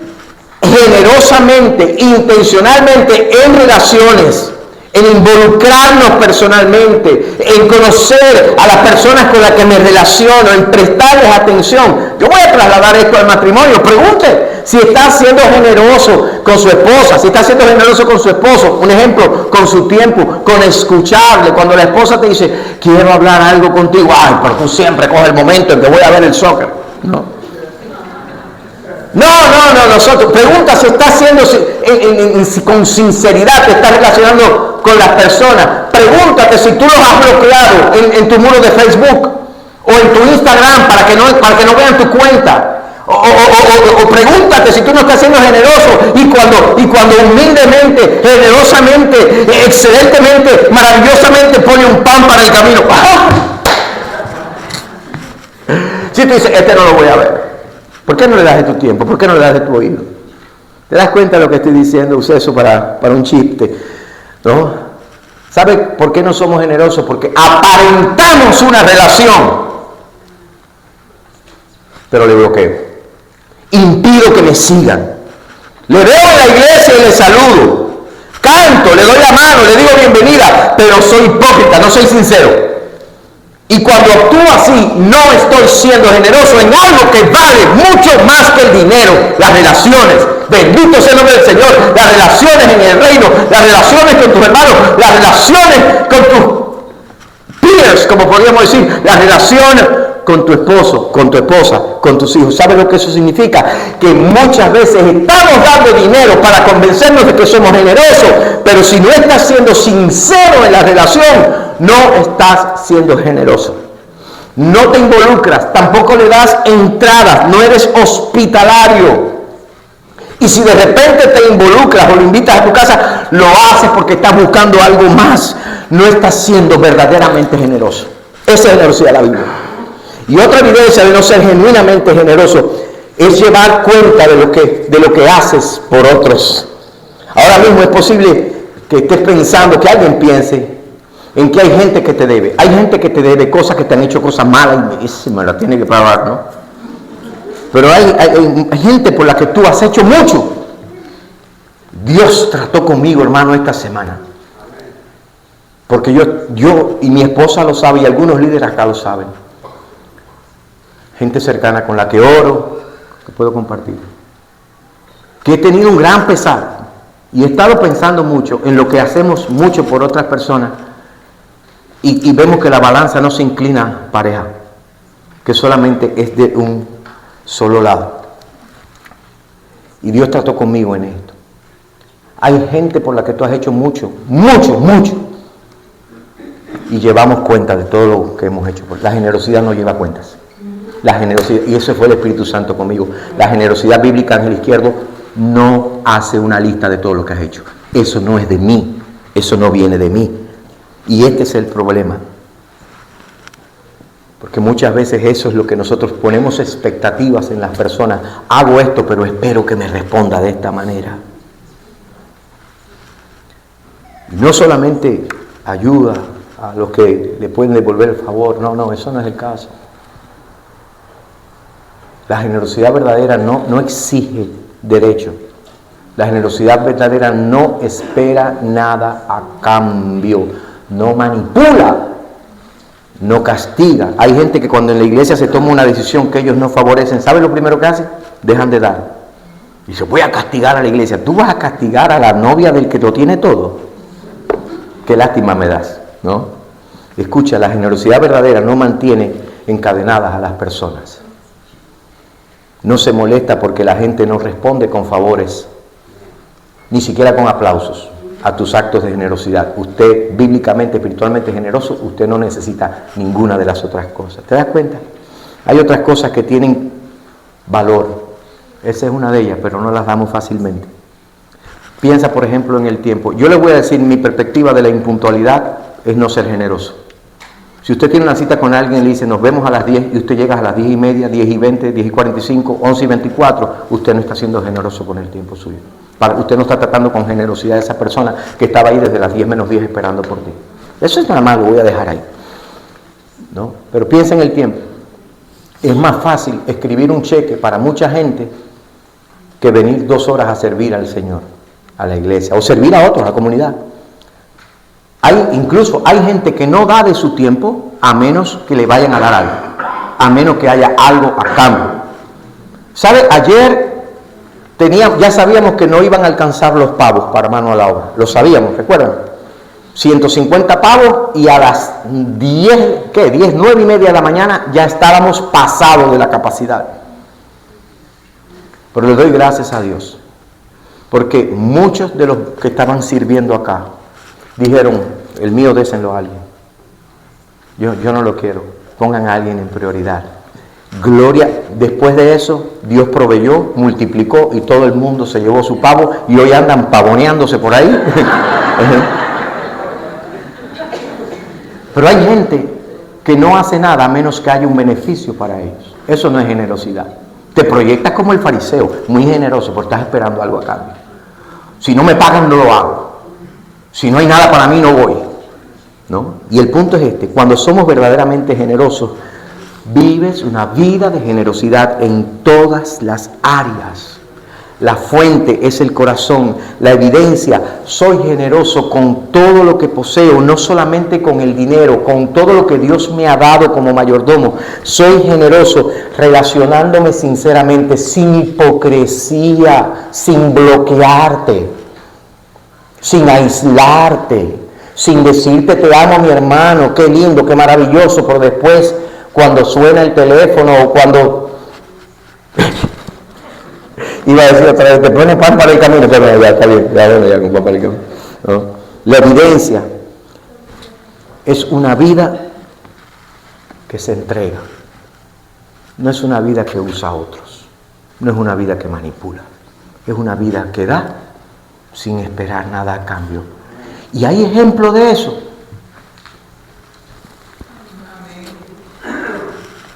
generosamente, intencionalmente en relaciones, en involucrarnos personalmente, en conocer a las personas con las que me relaciono, en prestarles atención. Yo voy a trasladar esto al matrimonio. Pregunte si está siendo generoso con su esposa, si está siendo generoso con su esposo. Un ejemplo, con su tiempo, con escucharle. Cuando la esposa te dice: quiero hablar algo contigo. Ay, pero tú siempre coges el momento en que voy a ver el soccer. No, nosotros. Pregunta si está haciendo con sinceridad, te estás relacionando con las personas. Pregúntate si tú los has bloqueado en tu muro de Facebook o en tu Instagram para que no vean tu cuenta. O pregúntate si tú no estás siendo generoso y cuando humildemente, generosamente, excelentemente, maravillosamente pone un pan para el camino. Si tú dices: este no lo voy a ver. ¿Por qué no le das de tu tiempo? ¿Por qué no le das de tu oído? ¿Te das cuenta de lo que estoy diciendo? Usé eso para un chiste, ¿no? ¿Sabe por qué no somos generosos? Porque aparentamos una relación, pero le bloqueo. Impido que me sigan. Le veo en la iglesia y le saludo, canto, le doy la mano, le digo bienvenida, pero soy hipócrita, no soy sincero. Y cuando actúo así, no estoy siendo generoso en algo que vale mucho más que el dinero, las relaciones. Bendito sea el nombre del Señor. Las relaciones en el reino, las relaciones con tus hermanos, las relaciones con tus peers, como podríamos decir, las relaciones con tu esposo, con tu esposa, con tus hijos. ¿Sabes lo que eso significa? Que muchas veces estamos dando dinero para convencernos de que somos generosos, pero si no estás siendo sincero en la relación, no estás siendo generoso. No te involucras, tampoco le das entradas, no eres hospitalario. Y si de repente te involucras o lo invitas a tu casa, lo haces porque estás buscando algo más. No estás siendo verdaderamente generoso. Esa es generosidad de la Biblia. Y otra evidencia de no ser genuinamente generoso es llevar cuenta de lo que haces por otros. Ahora mismo es posible que estés pensando, que alguien piense en que hay gente que te debe. Hay gente que te debe cosas, que te han hecho cosas malas y se me la tiene que pagar, ¿no? Pero hay gente por la que tú has hecho mucho. Dios trató conmigo, hermano, esta semana. Porque yo y mi esposa lo sabe y algunos líderes acá lo saben. Gente cercana con la que oro, que puedo compartir. Que he tenido un gran pesar y he estado pensando mucho en lo que hacemos mucho por otras personas y vemos que la balanza no se inclina pareja, que solamente es de un solo lado. Y Dios trató conmigo en esto. Hay gente por la que tú has hecho mucho, mucho, mucho. Y llevamos cuenta de todo lo que hemos hecho. La generosidad no lleva cuentas. La generosidad, y eso fue el Espíritu Santo conmigo. La generosidad bíblica, Ángel Izquierdo, no hace una lista de todo lo que has hecho. Eso no es de mí. Eso no viene de mí. Y este es el problema. Porque muchas veces eso es lo que nosotros ponemos expectativas en las personas. Hago esto, pero espero que me responda de esta manera. Y no solamente ayuda a los que le pueden devolver el favor. No, eso no es el caso. La generosidad verdadera no exige derecho. La generosidad verdadera no espera nada a cambio. No manipula. No castiga. Hay gente que cuando en la iglesia se toma una decisión que ellos no favorecen, ¿sabe lo primero que hacen? Dejan de dar. Dice, voy a castigar a la iglesia. ¿Tú vas a castigar a la novia del que lo tiene todo? Qué lástima me das, ¿no? Escucha, la generosidad verdadera no mantiene encadenadas a las personas. No se molesta porque la gente no responde con favores, ni siquiera con aplausos a tus actos de generosidad. Usted, bíblicamente, espiritualmente generoso, usted no necesita ninguna de las otras cosas. ¿Te das cuenta? Hay otras cosas que tienen valor. Esa es una de ellas, pero no las damos fácilmente. Piensa, por ejemplo, en el tiempo. Yo le voy a decir, mi perspectiva de la impuntualidad es no ser generoso. Si usted tiene una cita con alguien y le dice, nos vemos a las 10, y usted llega a las 10 y media, 10 y 20, 10 y 45, 11 y 24, usted no está siendo generoso con el tiempo suyo. Usted no está tratando con generosidad a esa persona que estaba ahí desde las 10 menos 10 esperando por ti. Eso es nada más, lo voy a dejar ahí, ¿no? Pero piensa en el tiempo. Es más fácil escribir un cheque para mucha gente que venir 2 horas a servir al Señor, a la iglesia, o servir a otros, a la comunidad. Incluso hay gente que no da de su tiempo a menos que le vayan a dar algo, a menos que haya algo a cambio. ¿Sabe? Ayer ya sabíamos que no iban a alcanzar los pavos para mano a la obra. Lo sabíamos, ¿recuerdan? 150 pavos y a las 10, 9 y media de la mañana ya estábamos pasados de la capacidad. Pero le doy gracias a Dios, porque muchos de los que estaban sirviendo acá dijeron, el mío désenlo a alguien. Yo no lo quiero. Pongan a alguien en prioridad. Gloria. Después de eso, Dios proveyó, multiplicó y todo el mundo se llevó su pavo y hoy andan pavoneándose por ahí. Pero hay gente que no hace nada a menos que haya un beneficio para ellos. Eso no es generosidad. Te proyectas como el fariseo, muy generoso, porque estás esperando algo a cambio. Si no me pagan, no lo hago. Si no hay nada para mí, no voy, ¿no? Y el punto es este: cuando somos verdaderamente generosos, vives una vida de generosidad en todas las áreas. La fuente es el corazón, la evidencia. Soy generoso con todo lo que poseo, no solamente con el dinero, con todo lo que Dios me ha dado como mayordomo. Soy generoso relacionándome sinceramente, sin hipocresía, sin bloquearte, sin aislarte, sin decirte te amo mi hermano, qué lindo, qué maravilloso, pero después cuando suena el teléfono o cuando... Iba a decir otra vez, te pones pan para el camino, pero ya está bien, ya con pan para el camino. ¿No? La evidencia es una vida que se entrega. No es una vida que usa a otros. No es una vida que manipula. Es una vida que da sin esperar nada a cambio. Y hay ejemplo de eso.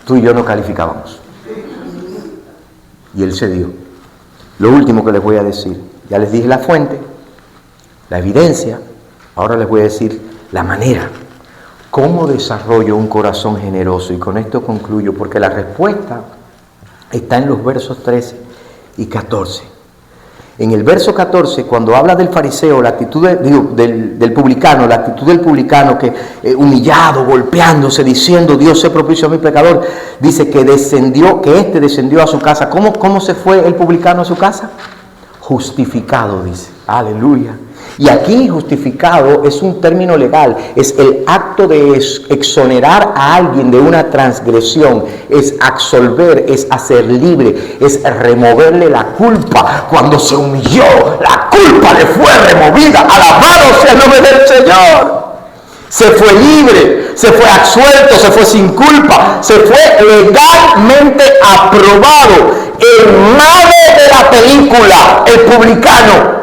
Tú y yo no calificábamos. Y él se dio. Lo último que les voy a decir, ya les dije la fuente, la evidencia, ahora les voy a decir la manera. ¿Cómo desarrollo un corazón generoso? Y con esto concluyo, porque la respuesta está en los versos 13 y 14. En el verso 14, cuando habla del fariseo, la actitud del publicano, la actitud del publicano que humillado, golpeándose, diciendo Dios se propicio a mi pecador, dice que descendió a su casa. ¿Cómo se fue el publicano a su casa? Justificado, dice. Aleluya. Y aquí justificado es un término legal, es el acto de exonerar a alguien de una transgresión, es absolver, es hacer libre, es removerle la culpa. Cuando se humilló, la culpa le fue removida. Alabado sea el nombre del Señor. Se fue libre, se fue absuelto, se fue sin culpa, se fue legalmente aprobado. El malo de la película, el publicano,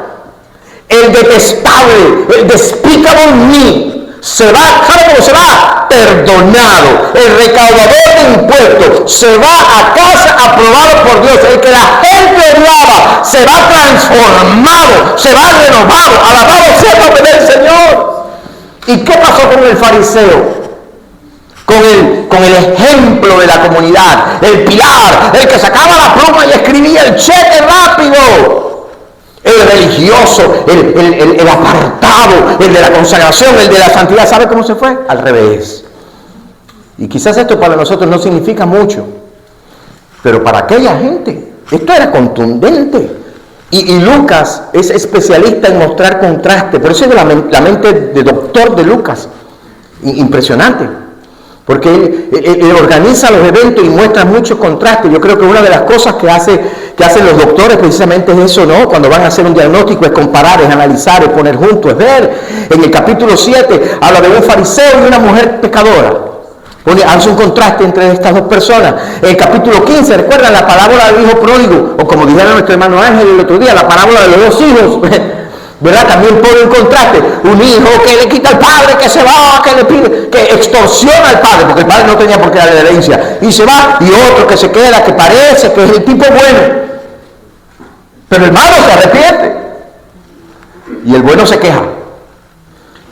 el detestable, el despicable me, se va, ¿sabe cómo se va? Perdonado. El recaudador de impuestos se va a casa aprobado por Dios. El que la gente odiaba se va transformado, se va renovado. Alabado sea el nombre del Señor. ¿Y qué pasó con el fariseo? Con el ejemplo de la comunidad, el pilar, el que sacaba la pluma y escribía el cheque rápido. El religioso, el apartado, el de la consagración, el de la santidad, ¿sabe cómo se fue? Al revés. Y quizás esto para nosotros no significa mucho, pero para aquella gente, esto era contundente. Y Lucas es especialista en mostrar contraste, por eso es de la mente de doctor de Lucas, impresionante. Porque él organiza los eventos y muestra muchos contrastes. Yo creo que una de las cosas que hacen los doctores precisamente es eso, ¿no? Cuando van a hacer un diagnóstico es comparar, es analizar, es poner juntos, es ver. En el capítulo 7 habla de un fariseo y una mujer pecadora. Hace un contraste entre estas dos personas. En el capítulo 15, ¿recuerdan la parábola del hijo pródigo? O como dijeron nuestro hermano Ángel el otro día, la parábola de los dos hijos. ¿Verdad? También pone un contraste. Un hijo que le quita al padre, que se va, que le pide, que extorsiona al padre, porque el padre no tenía por qué darle la herencia, y se va, y otro que se queda, que parece que es el tipo bueno, pero el malo se arrepiente, y el bueno se queja.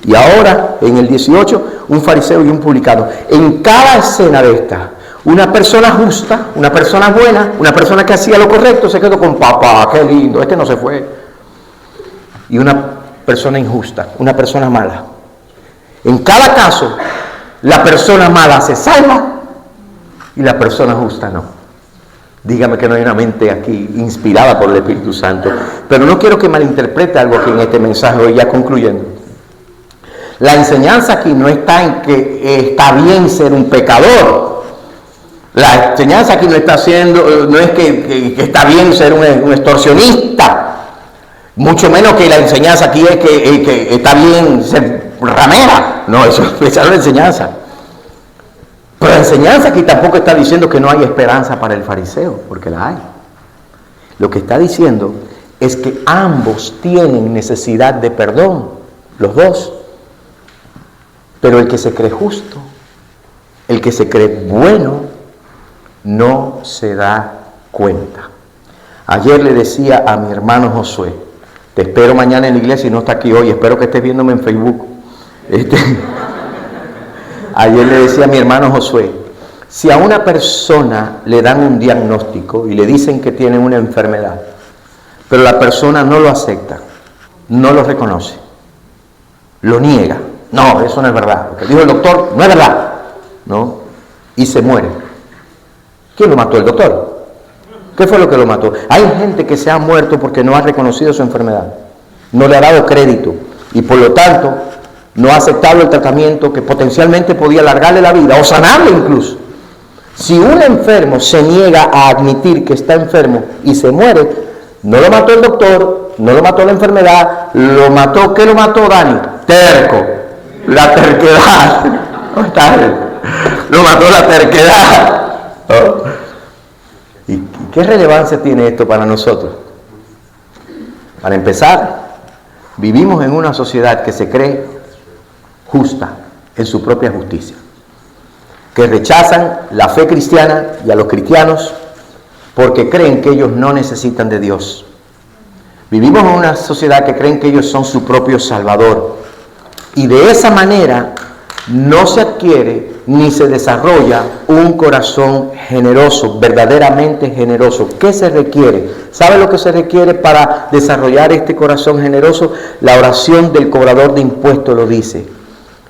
Y ahora, en el 18, un fariseo y un publicano. En cada escena de esta, una persona justa, una persona buena, una persona que hacía lo correcto, se quedó con papá, qué lindo, este no se fue. Y una persona injusta, una persona mala. En cada caso, la persona mala se salva y la persona justa no. Dígame que no hay una mente aquí inspirada por el Espíritu Santo. Pero no quiero que malinterprete algo aquí en este mensaje, hoy ya concluyendo. La enseñanza aquí no está en que está bien ser un pecador. La enseñanza aquí no es que está bien ser un extorsionista. Mucho menos que la enseñanza aquí es que está bien ser ramera. No, esa no es la enseñanza. Pero la enseñanza aquí tampoco está diciendo que no hay esperanza para el fariseo, porque la hay. Lo que está diciendo es que ambos tienen necesidad de perdón, los dos. Pero el que se cree justo, el que se cree bueno, no se da cuenta. Ayer le decía a mi hermano Josué, te espero mañana en la iglesia y no está aquí hoy, espero que estés viéndome en Facebook. Ayer le decía a mi hermano Josué, si a una persona le dan un diagnóstico y le dicen que tiene una enfermedad, pero la persona no lo acepta, no lo reconoce, lo niega. No, eso no es verdad. Lo que dijo el doctor no es verdad, ¿no? Y se muere. ¿Quién lo mató? ¿El doctor? ¿Qué fue lo que lo mató? Hay gente que se ha muerto porque no ha reconocido su enfermedad, no le ha dado crédito y por lo tanto no ha aceptado el tratamiento que potencialmente podía alargarle la vida o sanarle incluso. Si un enfermo se niega a admitir que está enfermo y se muere, no lo mató el doctor, no lo mató la enfermedad, lo mató, ¿qué lo mató, Dani? Terco, la terquedad. ¿Dónde está él? Lo mató la terquedad. ¿Oh? ¿Y qué relevancia tiene esto para nosotros? Para empezar, vivimos en una sociedad que se cree justa en su propia justicia, que rechazan la fe cristiana y a los cristianos porque creen que ellos no necesitan de Dios. Vivimos en una sociedad que creen que ellos son su propio Salvador y de esa manera no se adquiere ni se desarrolla un corazón generoso, verdaderamente generoso. ¿Qué se requiere? ¿Sabe lo que se requiere para desarrollar este corazón generoso? La oración del cobrador de impuestos lo dice.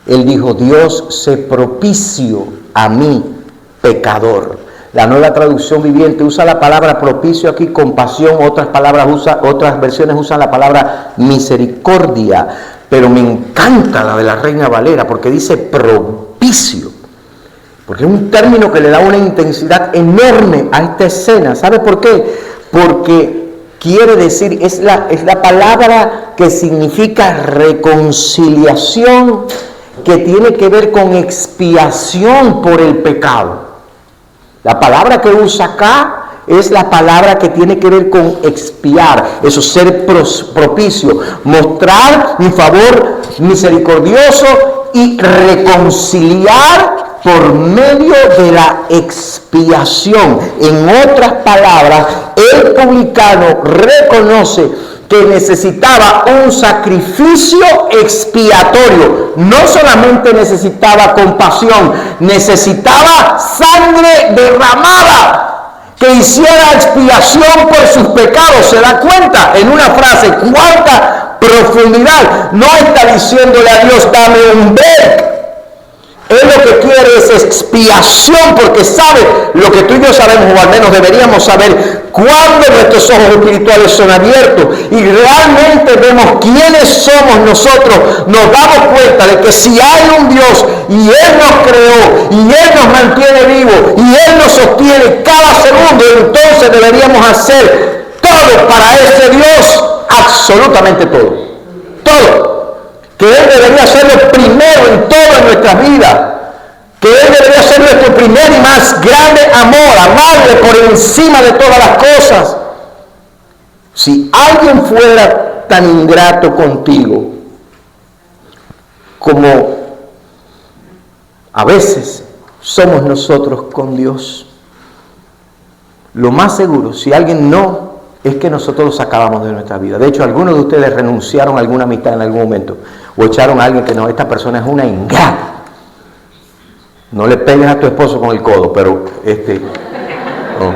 Él dijo: Dios, sé propicio a mí, pecador. La Nueva Traducción Viviente usa la palabra propicio aquí, compasión, otras versiones usan la palabra misericordia, pero me encanta la de la Reina Valera porque dice propicio, porque es un término que le da una intensidad enorme a esta escena. ¿Sabe por qué? Porque quiere decir, es la palabra que significa reconciliación, que tiene que ver con expiación por el pecado. La palabra que usa acá es la palabra que tiene que ver con expiar, eso, ser propicio, mostrar un favor misericordioso y reconciliar por medio de la expiación. En otras palabras, el publicano reconoce que necesitaba un sacrificio expiatorio. No solamente necesitaba compasión, necesitaba sangre derramada que hiciera expiación por sus pecados. ¿Se da cuenta? En una frase, cuánta profundidad. No está diciéndole a Dios: dame un break. Él lo que quiere es expiación, porque sabe lo que tú y yo sabemos, o al menos deberíamos saber, cuando nuestros ojos espirituales son abiertos y realmente vemos quiénes somos nosotros, nos damos cuenta de que si hay un Dios y Él nos creó y Él nos mantiene vivos y Él nos sostiene cada segundo, entonces deberíamos hacer todo para ese Dios, absolutamente todo. Todo. Que Él debería ser lo primero en todas nuestras vidas, que Él debería ser nuestro primer y más grande amor, amarle por encima de todas las cosas. Si alguien fuera tan ingrato contigo como a veces somos nosotros con Dios, lo más seguro, si alguien no, es que nosotros los sacábamos de nuestra vida. De hecho, algunos de ustedes renunciaron a alguna amistad en algún momento, o echaron a alguien que no, esta persona es una ingrata. No le pegues a tu esposo con el codo, pero no.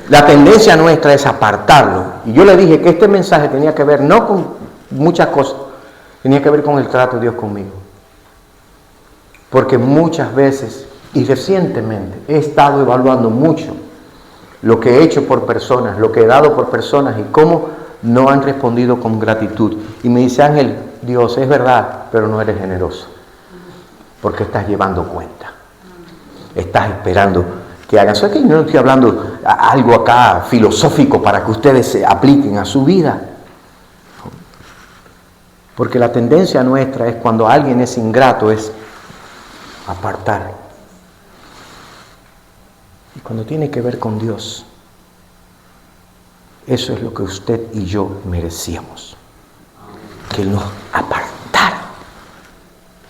La tendencia nuestra es apartarlo. Y yo le dije que este mensaje tenía que ver no con muchas cosas, tenía que ver con el trato de Dios conmigo. Porque muchas veces, y recientemente, he estado evaluando mucho lo que he hecho por personas, lo que he dado por personas y cómo no han respondido con gratitud. Y me dice: Ángel, Dios, es verdad, pero no eres generoso. Porque estás llevando cuenta. Estás esperando que hagan. ¿Sabes que no estoy hablando algo acá filosófico para que ustedes se apliquen a su vida? Porque la tendencia nuestra es, cuando alguien es ingrato, es apartar. Y cuando tiene que ver con Dios, eso es lo que usted y yo merecíamos, que Él nos apartara.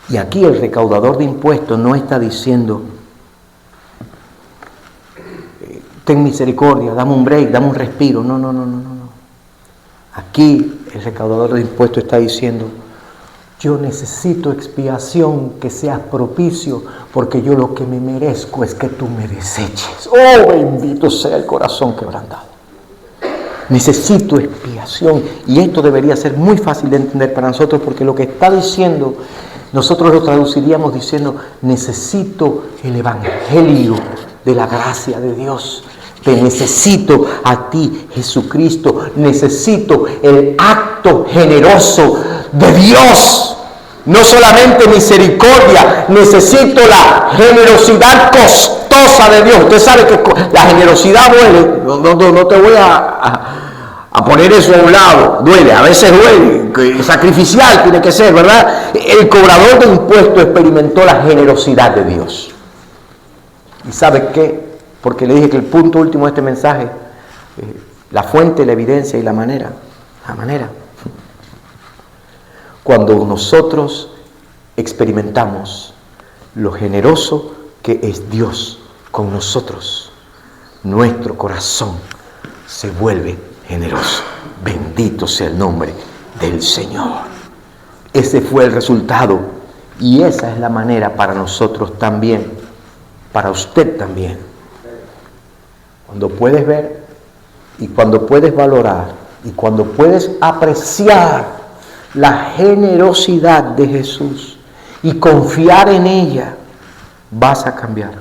Y aquí el recaudador de impuestos no está diciendo: ten misericordia, dame un break, dame un respiro. No. Aquí el recaudador de impuestos está diciendo: yo necesito expiación, que seas propicio, porque yo lo que me merezco es que tú me deseches. Oh, bendito sea el corazón quebrantado. Necesito expiación. Y esto debería ser muy fácil de entender para nosotros, porque lo que está diciendo, nosotros lo traduciríamos diciendo: necesito el evangelio de la gracia de Dios. Te necesito a ti, Jesucristo. Necesito el acto generoso de Dios. No solamente misericordia, necesito la generosidad costosa de Dios. Usted sabe que la generosidad duele. No te voy a poner eso a un lado. Duele, a veces duele. Sacrificial tiene que ser, ¿verdad? El cobrador de impuestos experimentó la generosidad de Dios. ¿Y sabe qué? Porque le dije que el punto último de este mensaje, la fuente, la evidencia y la manera. Cuando nosotros experimentamos lo generoso que es Dios con nosotros, nuestro corazón se vuelve generoso. Bendito sea el nombre del Señor. Ese fue el resultado y esa es la manera para nosotros también, para usted también. Cuando puedes ver y cuando puedes valorar y cuando puedes apreciar la generosidad de Jesús y confiar en ella, vas a cambiar.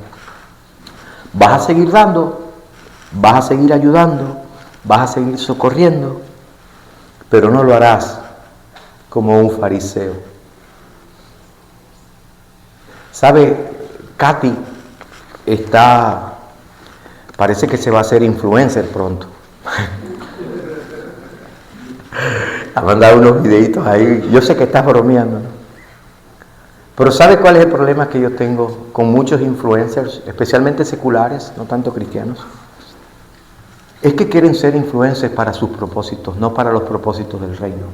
Vas a seguir dando, vas a seguir ayudando, vas a seguir socorriendo, pero no lo harás como un fariseo. ¿Sabe? Katy parece que se va a hacer influencer pronto. Ha mandado unos videitos ahí. Yo sé que estás bromeando, ¿no? Pero ¿sabe cuál es el problema que yo tengo con muchos influencers, especialmente seculares, no tanto cristianos? Es que quieren ser influencers para sus propósitos, no para los propósitos del reino.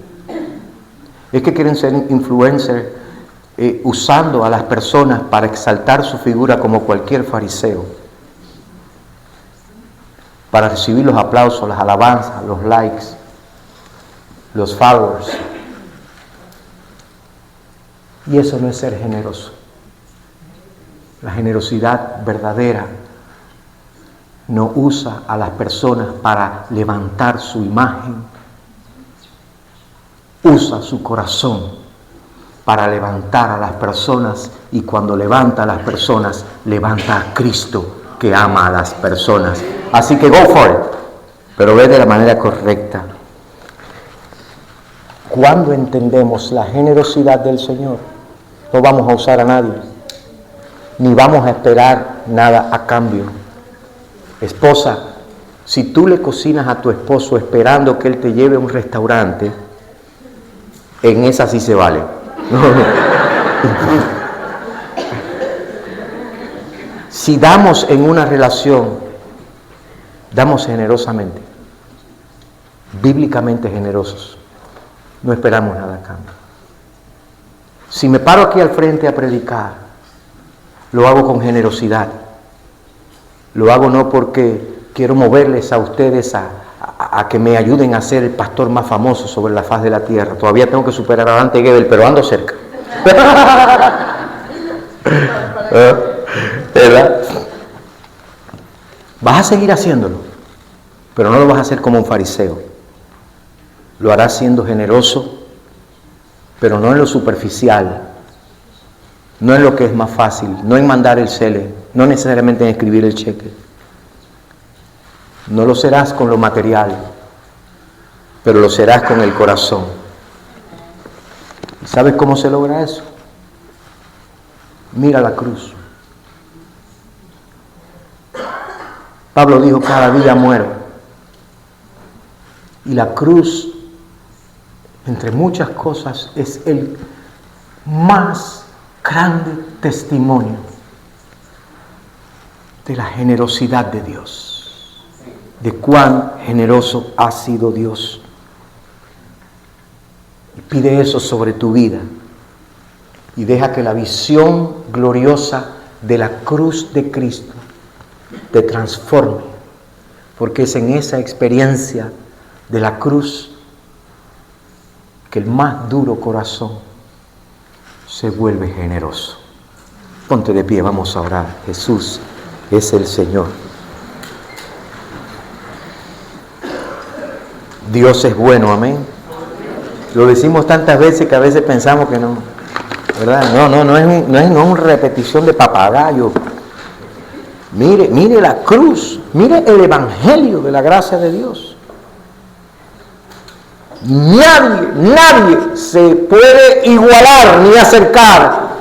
Es que quieren ser influencers usando a las personas para exaltar su figura como cualquier fariseo, para recibir los aplausos, las alabanzas, los likes, los followers. Y eso no es ser generoso. La generosidad verdadera no usa a las personas para levantar su imagen. Usa su corazón para levantar a las personas, y cuando levanta a las personas, levanta a Cristo que ama a las personas. Así que go for it, pero ve de la manera correcta. Cuando entendemos la generosidad del Señor, no vamos a usar a nadie, ni vamos a esperar nada a cambio. Esposa, si tú le cocinas a tu esposo esperando que él te lleve a un restaurante, en esa sí se vale. Si damos en una relación, damos generosamente, bíblicamente generosos. No esperamos nada a cambio. Si me paro aquí al frente a predicar, lo hago con generosidad. Lo hago no porque quiero moverles a ustedes a que me ayuden a ser el pastor más famoso sobre la faz de la tierra. Todavía tengo que superar a Dante Gebel, pero ando cerca. ¿Verdad? Vas a seguir haciéndolo, pero no lo vas a hacer como un fariseo. Lo harás siendo generoso, pero no en lo superficial, no en lo que es más fácil, no en mandar el cele, no necesariamente en escribir el cheque. No lo serás con lo material, pero lo serás con el corazón. ¿Sabes cómo se logra eso? Mira la cruz. Pablo dijo: cada día muero. Y la cruz, entre muchas cosas, es el más grande testimonio de la generosidad de Dios, de cuán generoso ha sido Dios. Y pide eso sobre tu vida y deja que la visión gloriosa de la cruz de Cristo te transforme, porque es en esa experiencia de la cruz que el más duro corazón se vuelve generoso. Ponte de pie, vamos a orar. Jesús es el Señor. Dios es bueno, amén. Lo decimos tantas veces que a veces pensamos que no, ¿verdad? No es una repetición de papagayo. Mire la cruz, mire el evangelio de la gracia de Dios. Nadie se puede igualar ni acercar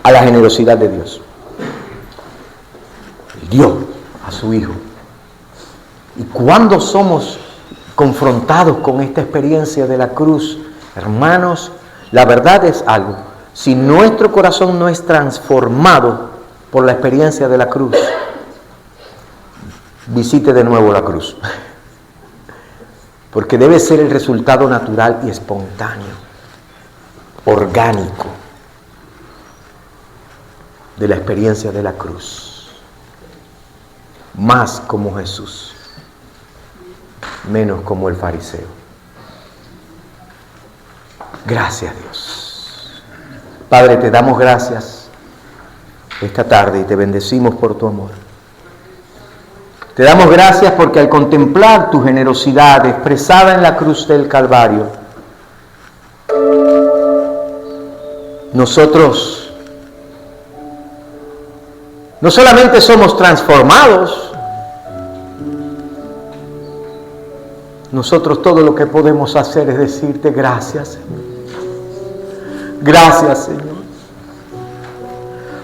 a la generosidad de Dios. Dio a su Hijo. Y cuando somos confrontados con esta experiencia de la cruz, hermanos, la verdad es algo. Si nuestro corazón no es transformado por la experiencia de la cruz, visite de nuevo la cruz. Porque debe ser el resultado natural y espontáneo, orgánico, de la experiencia de la cruz. Más como Jesús, menos como el fariseo. Gracias, Dios. Padre, te damos gracias esta tarde y te bendecimos por tu amor. Te damos gracias porque al contemplar tu generosidad expresada en la cruz del Calvario, nosotros no solamente somos transformados, nosotros todo lo que podemos hacer es decirte gracias, Señor. Gracias, Señor.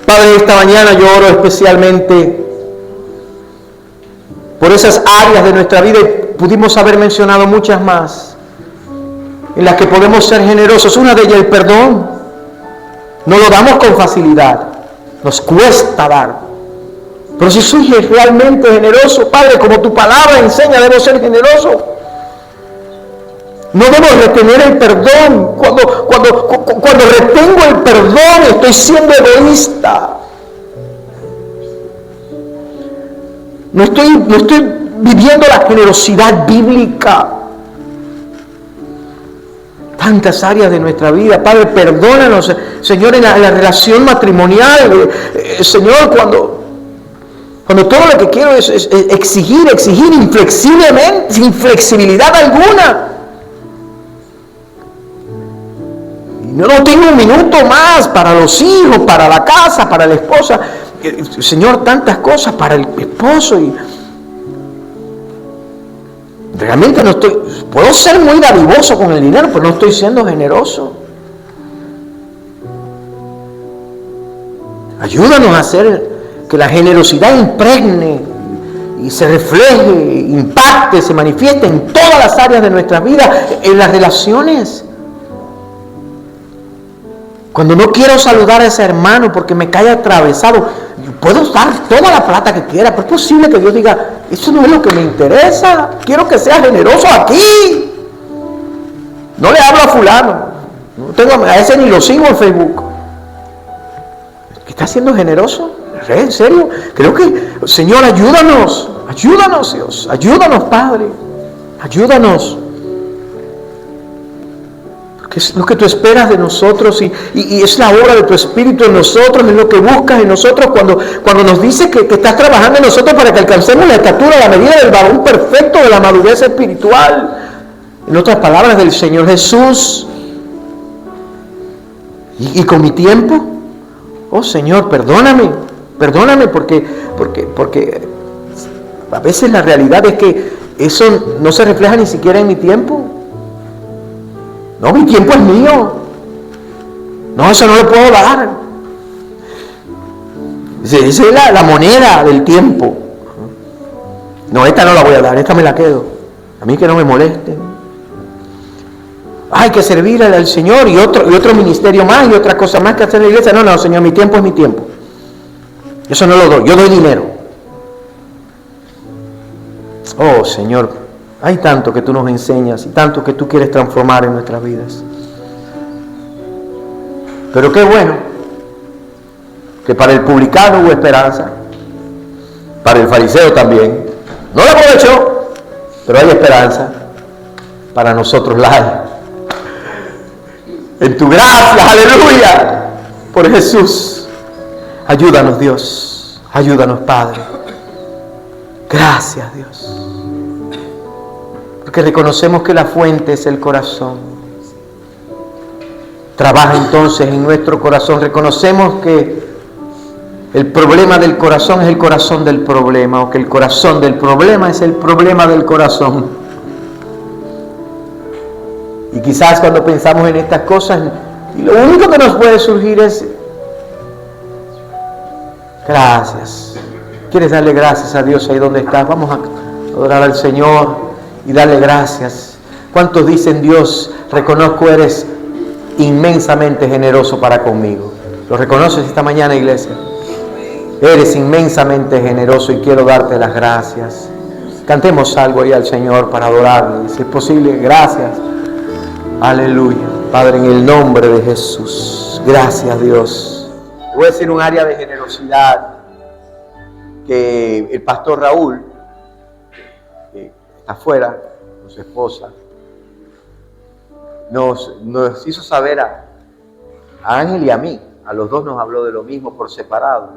Padre, esta mañana yo oro especialmente por esas áreas de nuestra vida, y pudimos haber mencionado muchas más, en las que podemos ser generosos. Una de ellas, el perdón. No lo damos con facilidad, nos cuesta dar. Pero si soy realmente generoso, Padre, como tu palabra enseña, debo ser generoso. No debo retener el perdón. Cuando retengo el perdón, estoy siendo egoísta. No estoy viviendo la generosidad bíblica. Tantas áreas de nuestra vida, Padre, perdónanos, Señor, en la relación matrimonial, Señor, cuando todo lo que quiero es exigir inflexiblemente, sin flexibilidad alguna. Y no tengo un minuto más para los hijos, para la casa, para la esposa. Señor, tantas cosas para el esposo, y realmente puedo ser muy dadivoso con el dinero, pero no estoy siendo generoso. Ayúdanos a hacer que la generosidad impregne y se refleje, impacte, se manifieste en todas las áreas de nuestra vida, en las relaciones. Cuando no quiero saludar a ese hermano porque me cae atravesado, puedo dar toda la plata que quiera, pero es posible que Dios diga, eso no es lo que me interesa, quiero que sea generoso aquí. No le hablo a fulano, a ese ni lo sigo en Facebook. ¿Está siendo generoso? ¿En serio? Creo que, Señor, ayúdanos, Dios, ayúdanos, Padre, ayúdanos. Que es lo que tú esperas de nosotros, y es la obra de tu Espíritu en nosotros, es lo que buscas en nosotros cuando nos dice que estás trabajando en nosotros para que alcancemos la estatura, la medida del varón perfecto, de la madurez espiritual. En otras palabras, del Señor Jesús. Y con mi tiempo, oh Señor, perdóname porque a veces la realidad es que eso no se refleja ni siquiera en mi tiempo. No, mi tiempo es mío. No, eso no lo puedo dar. Esa es la moneda del tiempo. No, esta no la voy a dar, esta me la quedo. A mí que no me moleste. Hay que servirle al Señor y otro ministerio más y otra cosa más que hacer en la iglesia. No, Señor, mi tiempo es mi tiempo. Eso no lo doy, yo doy dinero. Oh, Señor, hay tanto que tú nos enseñas y tanto que tú quieres transformar en nuestras vidas. Pero qué bueno que para el publicano hubo esperanza, para el fariseo también. No lo aprovechó, pero hay esperanza. Para nosotros la hay. En tu gracia, aleluya, por Jesús. Ayúdanos, Dios. Ayúdanos, Padre. Gracias, Dios. porque reconocemos que la fuente es el corazón. Trabaja entonces en nuestro corazón. Reconocemos que el problema del corazón es el corazón del problema, o que el corazón del problema es el problema del corazón. Y quizás cuando pensamos en estas cosas, y lo único que nos puede surgir es gracias. ¿Quieres darle gracias a Dios ahí donde estás? Vamos a adorar al Señor y darle gracias. ¿Cuántos dicen: Dios, reconozco eres inmensamente generoso para conmigo? ¿Lo reconoces esta mañana, iglesia? Eres inmensamente generoso y quiero darte las gracias. Cantemos algo ahí al Señor para adorarle. Si es posible, gracias. Aleluya. Padre, en el nombre de Jesús. Gracias, Dios. Voy a decir un área de generosidad que el pastor Raúl, que está afuera con su esposa, nos hizo saber a Ángel y a mí. A los dos nos habló de lo mismo por separado.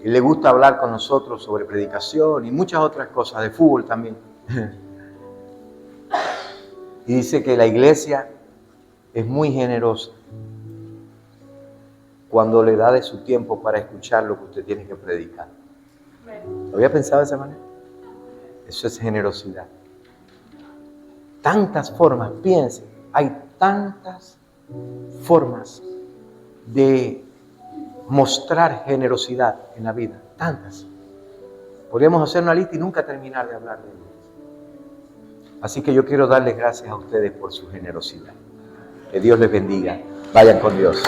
Le gusta hablar con nosotros sobre predicación y muchas otras cosas, de fútbol también. Y dice que la iglesia es muy generosa cuando le da de su tiempo para escuchar lo que usted tiene que predicar. ¿Lo había pensado de esa manera? Eso es generosidad. Tantas formas, piense, hay tantas formas de mostrar generosidad en la vida, tantas. Podríamos hacer una lista y nunca terminar de hablar de ellas. Así que yo quiero darles gracias a ustedes por su generosidad. Que Dios les bendiga. Vayan con Dios.